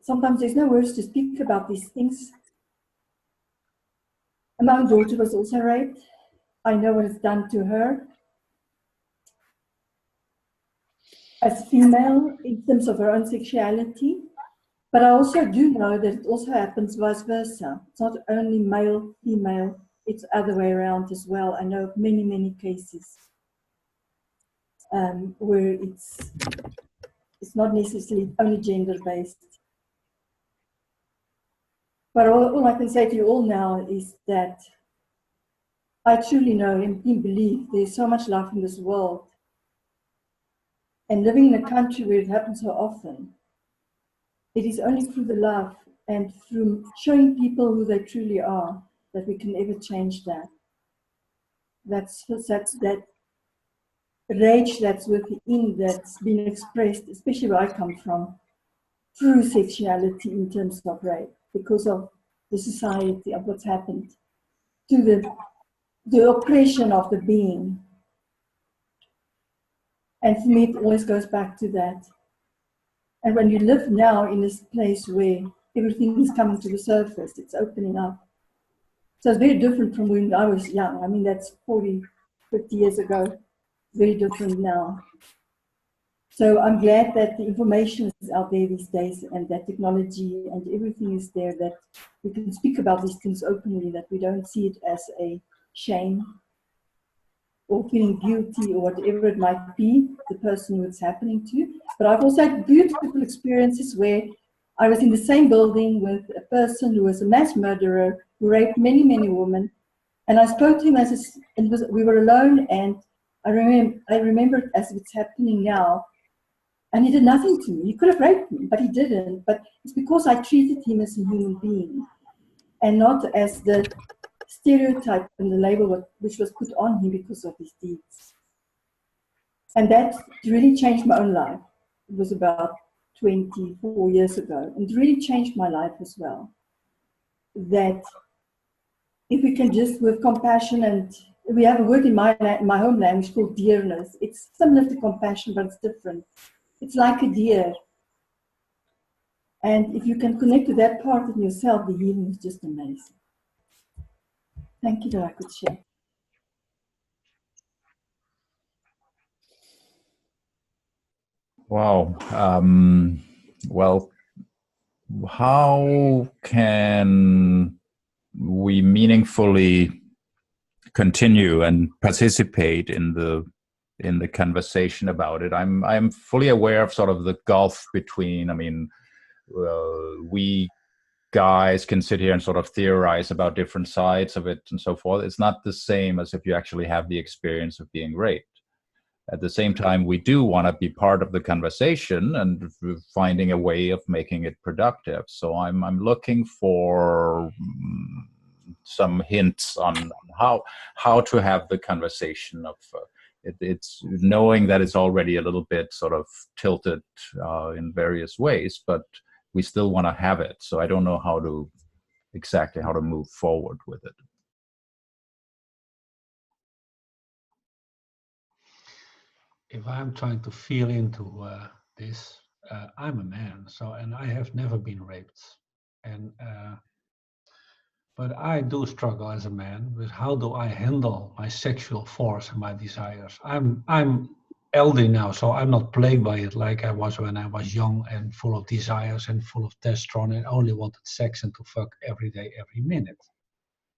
sometimes there's no words to speak about these things. And my own daughter was also raped. I know what it's done to her. As female, in terms of her own sexuality, but I also do know that it also happens vice versa. It's not only male, female, it's the other way around as well. I know of many, many cases where it's not necessarily only gender-based. But all I can say to you all now is that I truly know and believe there's so much love in this world. And living in a country where it happens so often, it is only through the love and through showing people who they truly are that we can ever change that. That's that rage that's within, that's been expressed, especially where I come from, through sexuality in terms of rape, because of the society, of what's happened to the oppression of the being. And for me, it always goes back to that. And when you live now in this place where everything is coming to the surface, it's opening up. So it's very different from when I was young. I mean, that's 40, 50 years ago. Very different now. So I'm glad that the information is out there these days, and that technology and everything is there, that we can speak about these things openly, that we don't see it as a shame or feeling guilty or whatever it might be, the person who it's happening to. But I've also had beautiful experiences where I was in the same building with a person who was a mass murderer, who raped many, many women. And I spoke to him we were alone, and I remember it as it's happening now. And he did nothing to me. He could have raped me, but he didn't. But it's because I treated him as a human being and not as the stereotype and the label which was put on him because of his deeds. And that really changed my own life. It was about 24 years ago, and it really changed my life as well. That if we can just, with compassion, and we have a word in my home language called dearness. It's similar to compassion, but it's different. It's like a deer. And if you can connect to that part in yourself, the healing is just amazing. Thank you that I could share. Wow. Well, how can we meaningfully continue and participate in the conversation about it? I'm fully aware of sort of the gulf between, I mean, we guys can sit here and sort of theorize about different sides of it and so forth. It's not the same as if you actually have the experience of being raped. At the same time, we do want to be part of the conversation and finding a way of making it productive. So I'm looking for some hints on how to have the conversation of it's knowing that it's already a little bit sort of tilted in various ways, but we still want to have it. So I don't know exactly how to move forward with it. If I'm trying to feel into this, I'm a man, and I have never been raped, and but I do struggle as a man with how do I handle my sexual force and my desires. I'm elderly now, so I'm not plagued by it like I was when I was young and full of desires and full of testosterone and only wanted sex and to fuck every day, every minute.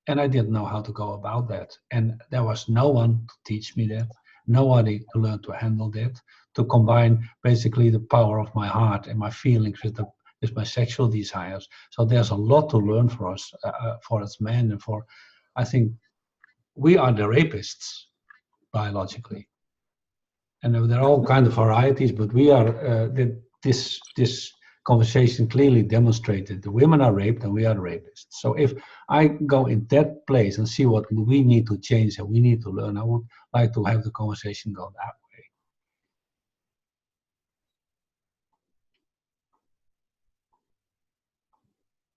And I didn't know how to go about that. And there was no one to teach me that, nobody to learn to handle that, to combine basically the power of my heart and my feelings with my sexual desires. So there's a lot to learn for us, for us men, and I think we are the rapists biologically. And there are all kinds of varieties, but we are, this conversation clearly demonstrated the women are raped and we are the rapists. So if I go in that place and see what we need to change and we need to learn, I would like to have the conversation go that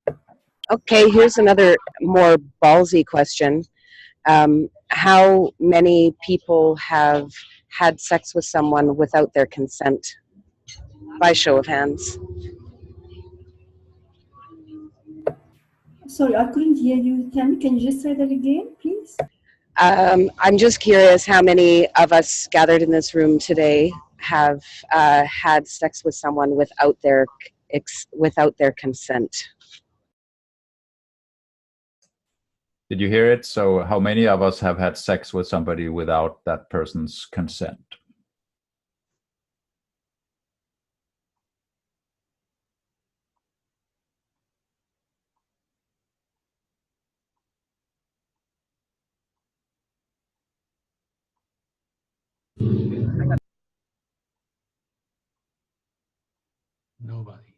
way. Okay, here's another more ballsy question. How many people have had sex with someone without their consent? By show of hands. Sorry, I couldn't hear you. Tammy, can you just say that again, please? I'm just curious how many of us gathered in this room today have had sex with someone without their consent. Did you hear it? So how many of us have had sex with somebody without that person's consent? Nobody.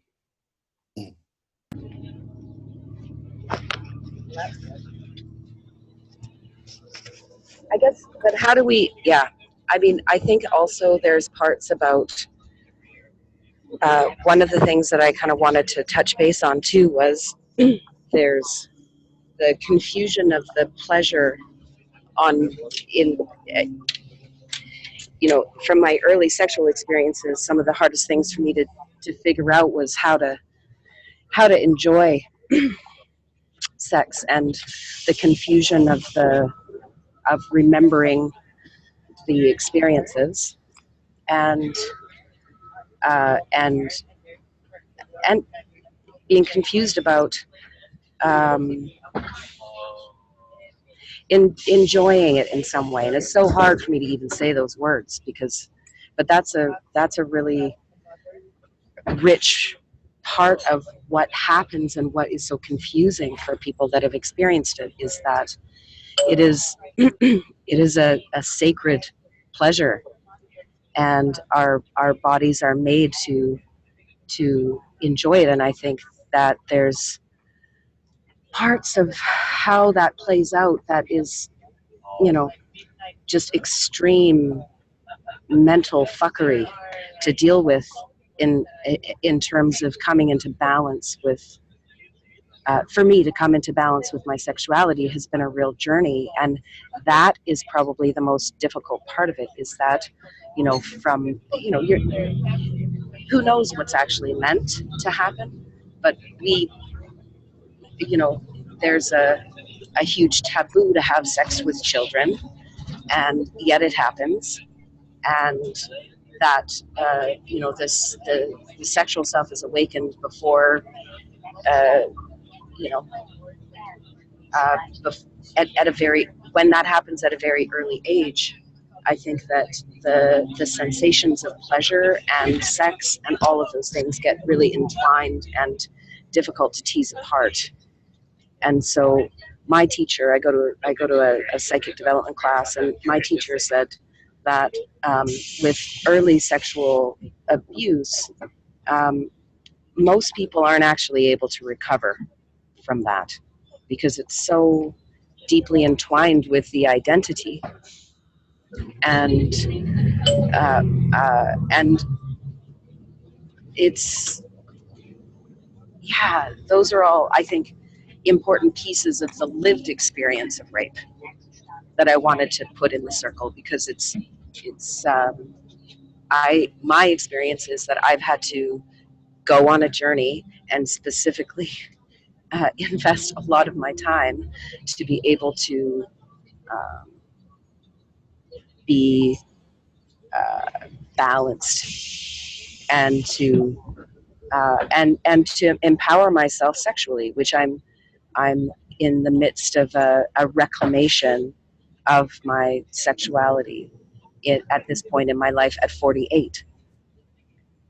I guess, but how do we, yeah. I mean, I think also there's parts about, one of the things that I kind of wanted to touch base on too was there's the confusion of the pleasure on, in, you know, from my early sexual experiences, some of the hardest things for me to figure out was how to enjoy sex, and the confusion of remembering the experiences, and and being confused about enjoying it in some way. And it's so hard for me to even say those words but that's a really rich part of what happens, and what is so confusing for people that have experienced it is that it is it is a sacred pleasure, and our bodies are made to enjoy it. And I think that there's parts of how that plays out that is, you know, just extreme mental fuckery to deal with in terms of coming into balance with, for me to come into balance with my sexuality has been a real journey. And that is probably the most difficult part of it, is that, you know, from, you know, who knows what's actually meant to happen, but we, you know, there's a huge taboo to have sex with children, and yet it happens. And that, you know, the sexual self is awakened before, you know, at a very, when that happens at a very early age, I think that the sensations of pleasure and sex and all of those things get really entwined and difficult to tease apart. And so my teacher, I go to a psychic development class, and my teacher said that with early sexual abuse, most people aren't actually able to recover from that, because it's so deeply entwined with the identity. And it's, yeah, those are all, I think, important pieces of the lived experience of rape that I wanted to put in the circle, because it's my experience is that I've had to go on a journey and specifically invest a lot of my time to be able to be balanced, and to empower myself sexually, which I'm in the midst of a reclamation of my sexuality at this point in my life at 48.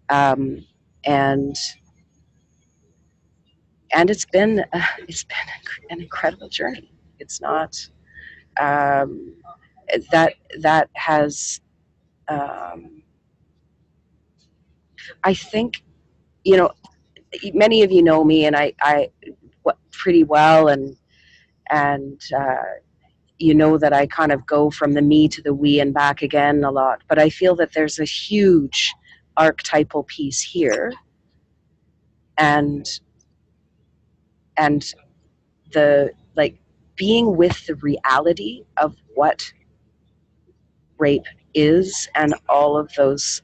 And it's been an incredible journey. It's not that has, I think, you know, many of you know me, and I pretty well, and you know that I kind of go from the me to the we and back again a lot. But I feel that there's a huge archetypal piece here, and the, like, being with the reality of what rape is, and all of those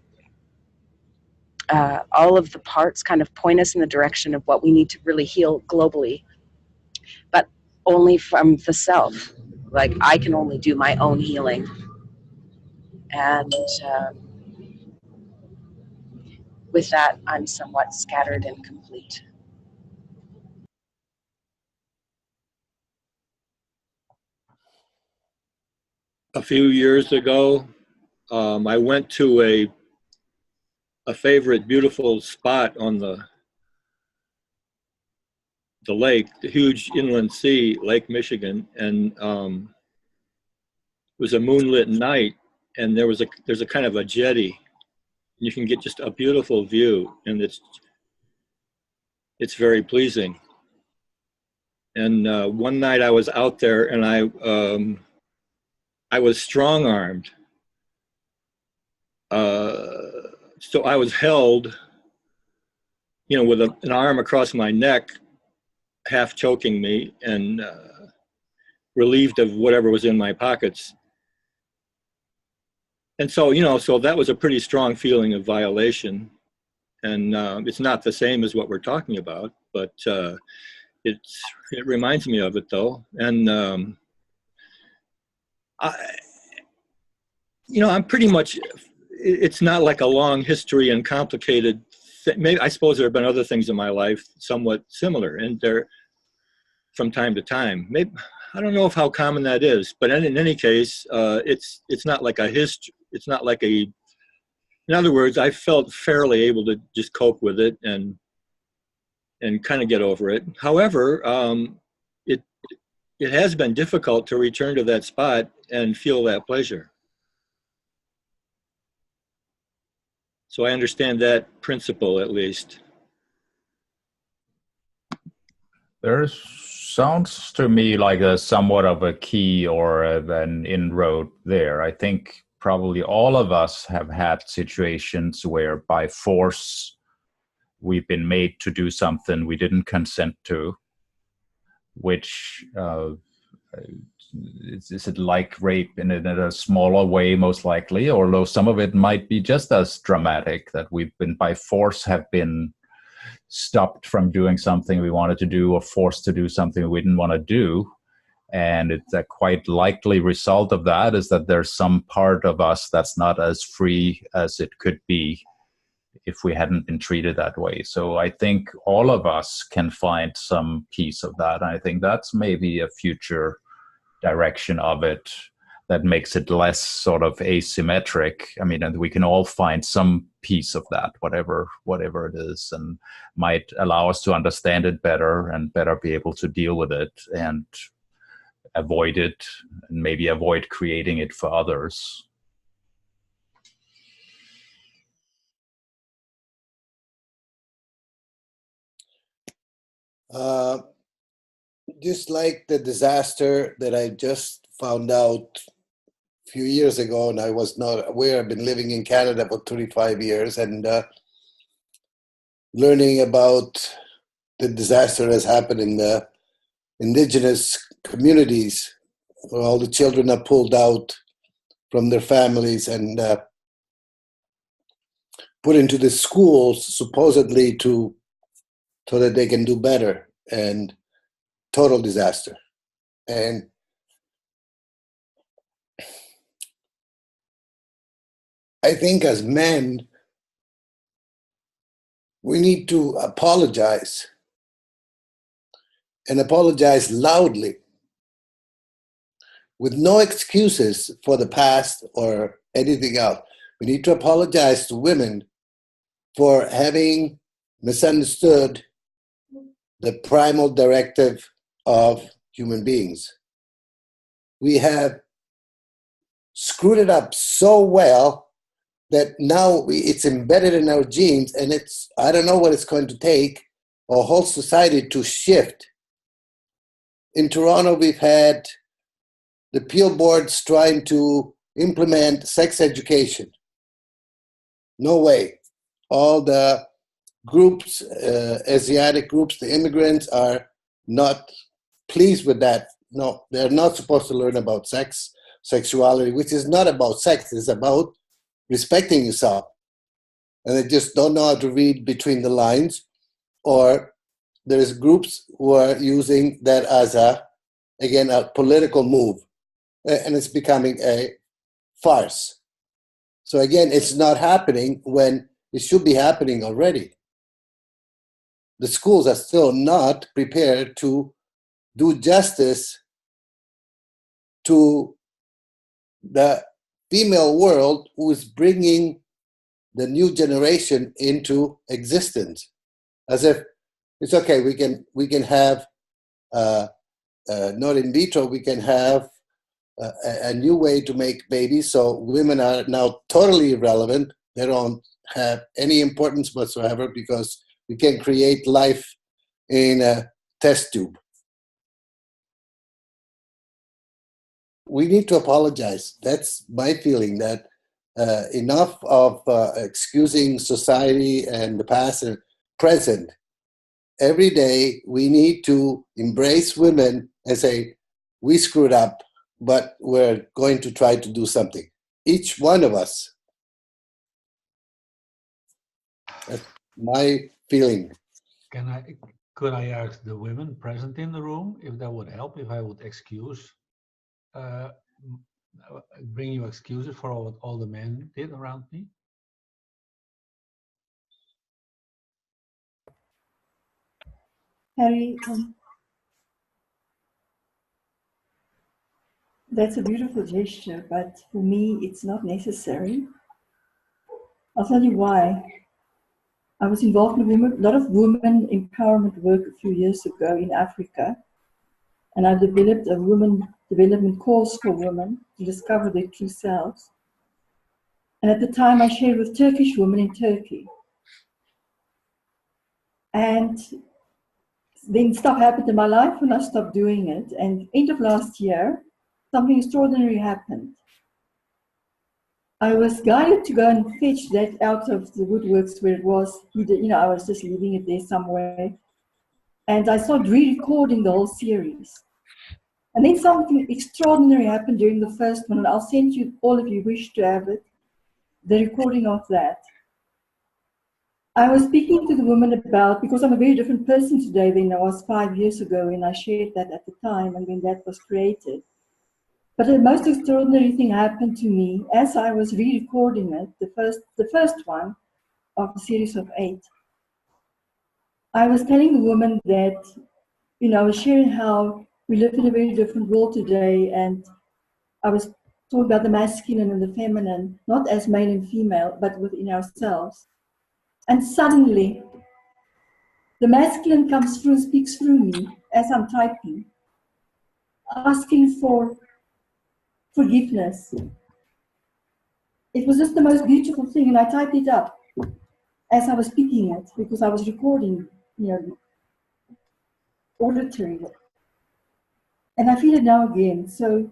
all of the parts kind of point us in the direction of what we need to really heal globally, but only from the self. Like, I can only do my own healing. And with that, I'm somewhat scattered and complete. A few years ago, I went to a favorite beautiful spot on the lake, the huge inland sea, Lake Michigan, and it was a moonlit night, and there's a kind of a jetty. You can get just a beautiful view, and it's very pleasing. And one night I was out there, and I I was strong-armed. So I was held, you know, with an arm across my neck, half choking me, and relieved of whatever was in my pockets. And so, you know, so that was a pretty strong feeling of violation. And it's not the same as what we're talking about, but it reminds me of it, though. And you know, I'm pretty much, it's not like a long history and complicated maybe, I suppose there have been other things in my life somewhat similar, and they're from time to time. Maybe, I don't know if how common that is, but in any case, it's not like a history. It's not like a. In other words, I felt fairly able to just cope with it and kind of get over it. However, it has been difficult to return to that spot and feel that pleasure. So I understand that principle, at least. There sounds to me like a somewhat of a key or an inroad there. I think probably all of us have had situations where by force we've been made to do something we didn't consent to, which is it like rape in a smaller way, most likely, although some of it might be just as dramatic, that we've been by force have been stopped from doing something we wanted to do or forced to do something we didn't want to do. And it's a quite likely result of that is that there's some part of us that's not as free as it could be if we hadn't been treated that way. So I think all of us can find some piece of that. And I think that's maybe a future direction of it that makes it less sort of asymmetric. I mean, and we can all find some piece of that, whatever it is, and might allow us to understand it better and better be able to deal with it and avoid it, and maybe avoid creating it for others. Just like the disaster that I just found out a few years ago, and I was not aware. I've been living in Canada for 35 years and learning about the disaster that's happened in the indigenous communities, where all the children are pulled out from their families and put into the schools supposedly so that they can do better, and total disaster. And I think as men, we need to apologize, and apologize loudly, with no excuses for the past or anything else. We need to apologize to women for having misunderstood the primal directive of human beings. We have screwed it up so well that now it's embedded in our genes, and I don't know what it's going to take a whole society to shift. In Toronto, we've had the Peel boards trying to implement sex education. No way. All the groups, Asiatic groups, the immigrants are not pleased with that. No, they're not supposed to learn about sexuality, which is not about sex, it's about respecting yourself. And they just don't know how to read between the lines, or there's groups who are using that as a political move, and it's becoming a farce. So again, it's not happening when it should be happening already. The schools are still not prepared to do justice to the female world who is bringing the new generation into existence. As if it's okay, we can have not in vitro, we can have a new way to make babies. So women are now totally irrelevant. They don't have any importance whatsoever because we can create life in a test tube. we need to apologize. That's my feeling, that enough of excusing society and the past and present. Every day we need to embrace women and say, we screwed up, but we're going to try to do something. Each one of us. That's my feeling. Could I ask the women present in the room if that would help, if I would bring you excuses for what all the men did around me? Harry, that's a beautiful gesture, but for me, it's not necessary. I'll tell you why. I was involved in a lot of women empowerment work a few years ago in Africa, and I developed a women development course for women to discover their true selves. And at the time, I shared with Turkish women in Turkey. And then stuff happened in my life when I stopped doing it. And end of last year, something extraordinary happened. I was guided to go and fetch that out of the woodworks where it was. I was just leaving it there somewhere. And I started re-recording the whole series. And then something extraordinary happened during the first one, and I'll send you, all of you wish to have it, the recording of that. I was speaking to the woman about, because I'm a very different person today than I was 5 years ago when I shared that at the time and when that was created. But the most extraordinary thing happened to me as I was re-recording it, the first one of the series of 8. I was telling the woman that, I was sharing how we live in a very different world today, and I was talking about the masculine and the feminine, not as male and female, but within ourselves. And suddenly, the masculine comes through and speaks through me as I'm typing, asking for forgiveness. It was just the most beautiful thing, and I typed it up as I was speaking it because I was recording, auditory. And I feel it now again. So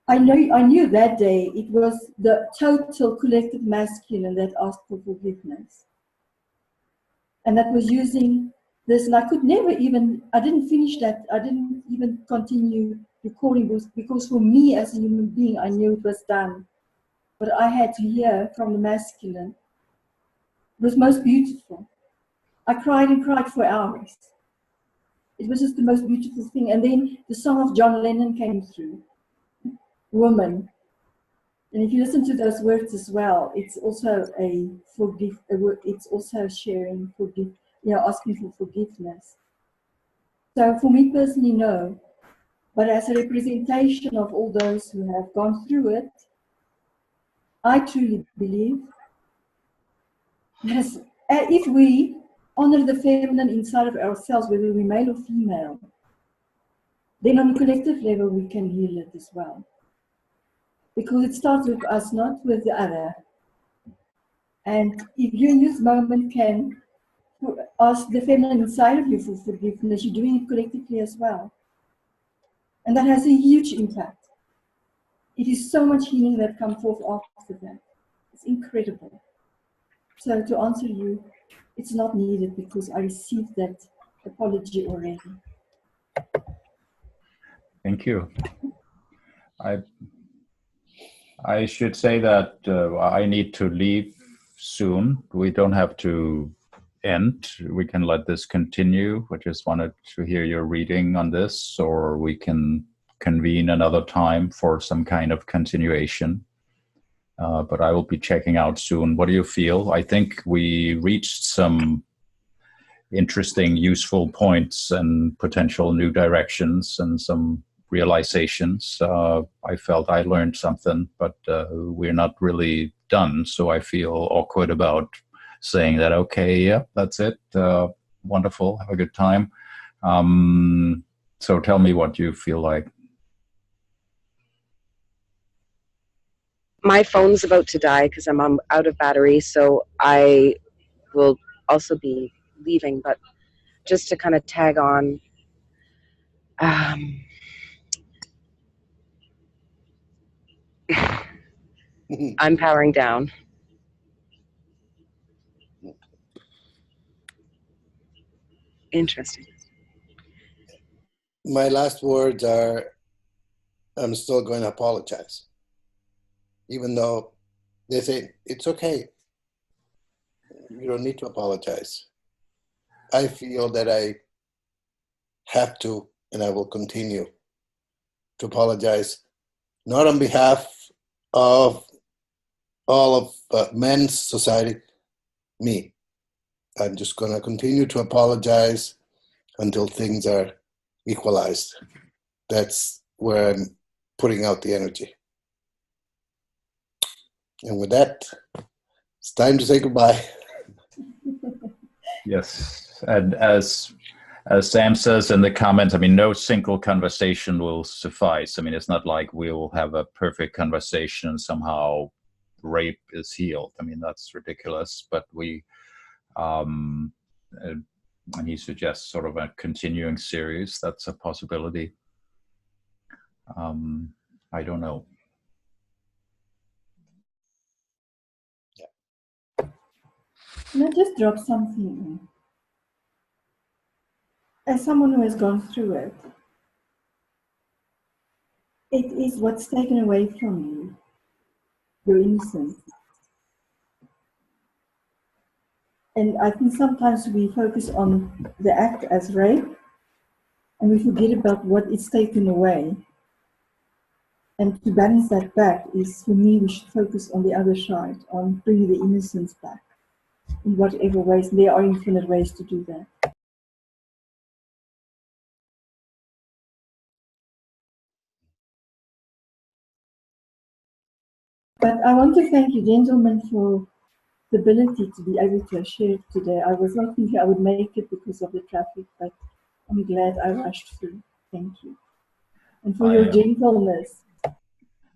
I knew that day it was the total collective masculine that asked for forgiveness. And that was using this, and I didn't finish that, I didn't even continue recording this because for me as a human being, I knew it was done. But I had to hear from the masculine. It was most beautiful. I cried and cried for hours. It was just the most beautiful thing. And then the song of John Lennon came through, Woman. And if you listen to those words as well, it's also it's also sharing, asking for forgiveness. So for me personally, no. But as a representation of all those who have gone through it, I truly believe that if we honor the feminine inside of ourselves, whether we're male or female, then on a collective level we can heal it as well. Because it starts with us, not with the other. And if you in this moment can ask the feminine inside of you for forgiveness, you're doing it collectively as well. And that has a huge impact. It is so much healing that comes forth after that. It's incredible. So to answer you, it's not needed because I received that apology already. Thank you. I should say that I need to leave soon. We don't have to end. We can let this continue. I just wanted to hear your reading on this, or we can convene another time for some kind of continuation. But I will be checking out soon. What do you feel? I think we reached some interesting, useful points and potential new directions and some realizations. I felt I learned something, but we're not really done. So I feel awkward about saying that, okay, yeah, that's it. Wonderful. Have a good time. So tell me what you feel like. My phone's about to die because I'm out of battery, so I will also be leaving, but just to kind of tag on, I'm powering down. Interesting. My last words are, I'm still going to apologize. Even though they say, it's okay. You don't need to apologize. I feel that I have to, and I will continue to apologize, not on behalf of all of men's society, me. I'm just going to continue to apologize until things are equalized. That's where I'm putting out the energy. And with that, it's time to say goodbye. Yes, and as Sam says in the comments, I mean, no single conversation will suffice. I mean, it's not like we will have a perfect conversation and somehow rape is healed. I mean, that's ridiculous. But we, and he suggests sort of a continuing series. That's a possibility. I don't know. Can I just drop something in? As someone who has gone through it, it is what's taken away from you, your innocence. And I think sometimes we focus on the act as rape, and we forget about what is taken away. And to balance that back is, for me, we should focus on the other side, on bringing the innocence back in whatever ways. There are infinite ways to do that. But I want to thank you, gentlemen, for the ability to be able to share today. I was not thinking I would make it because of the traffic, but I'm glad I rushed through. Thank you. And for your gentleness.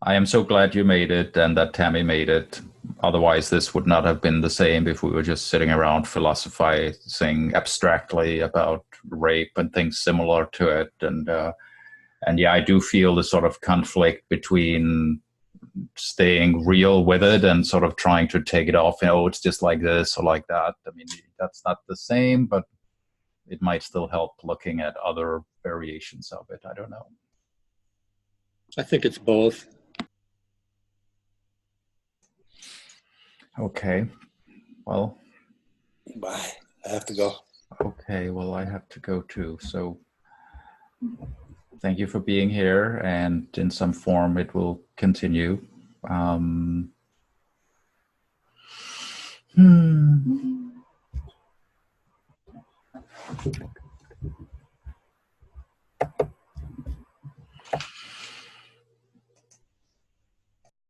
I am so glad you made it and that Tammy made it. Otherwise, this would not have been the same if we were just sitting around philosophizing abstractly about rape and things similar to it. And yeah, I do feel the sort of conflict between staying real with it and sort of trying to take it off. You know, it's just like this or like that. I mean, that's not the same, but it might still help looking at other variations of it. I don't know. I think it's both. Okay. Well. Bye. I have to go. Okay. Well, I have to go too. So thank you for being here, and in some form it will continue.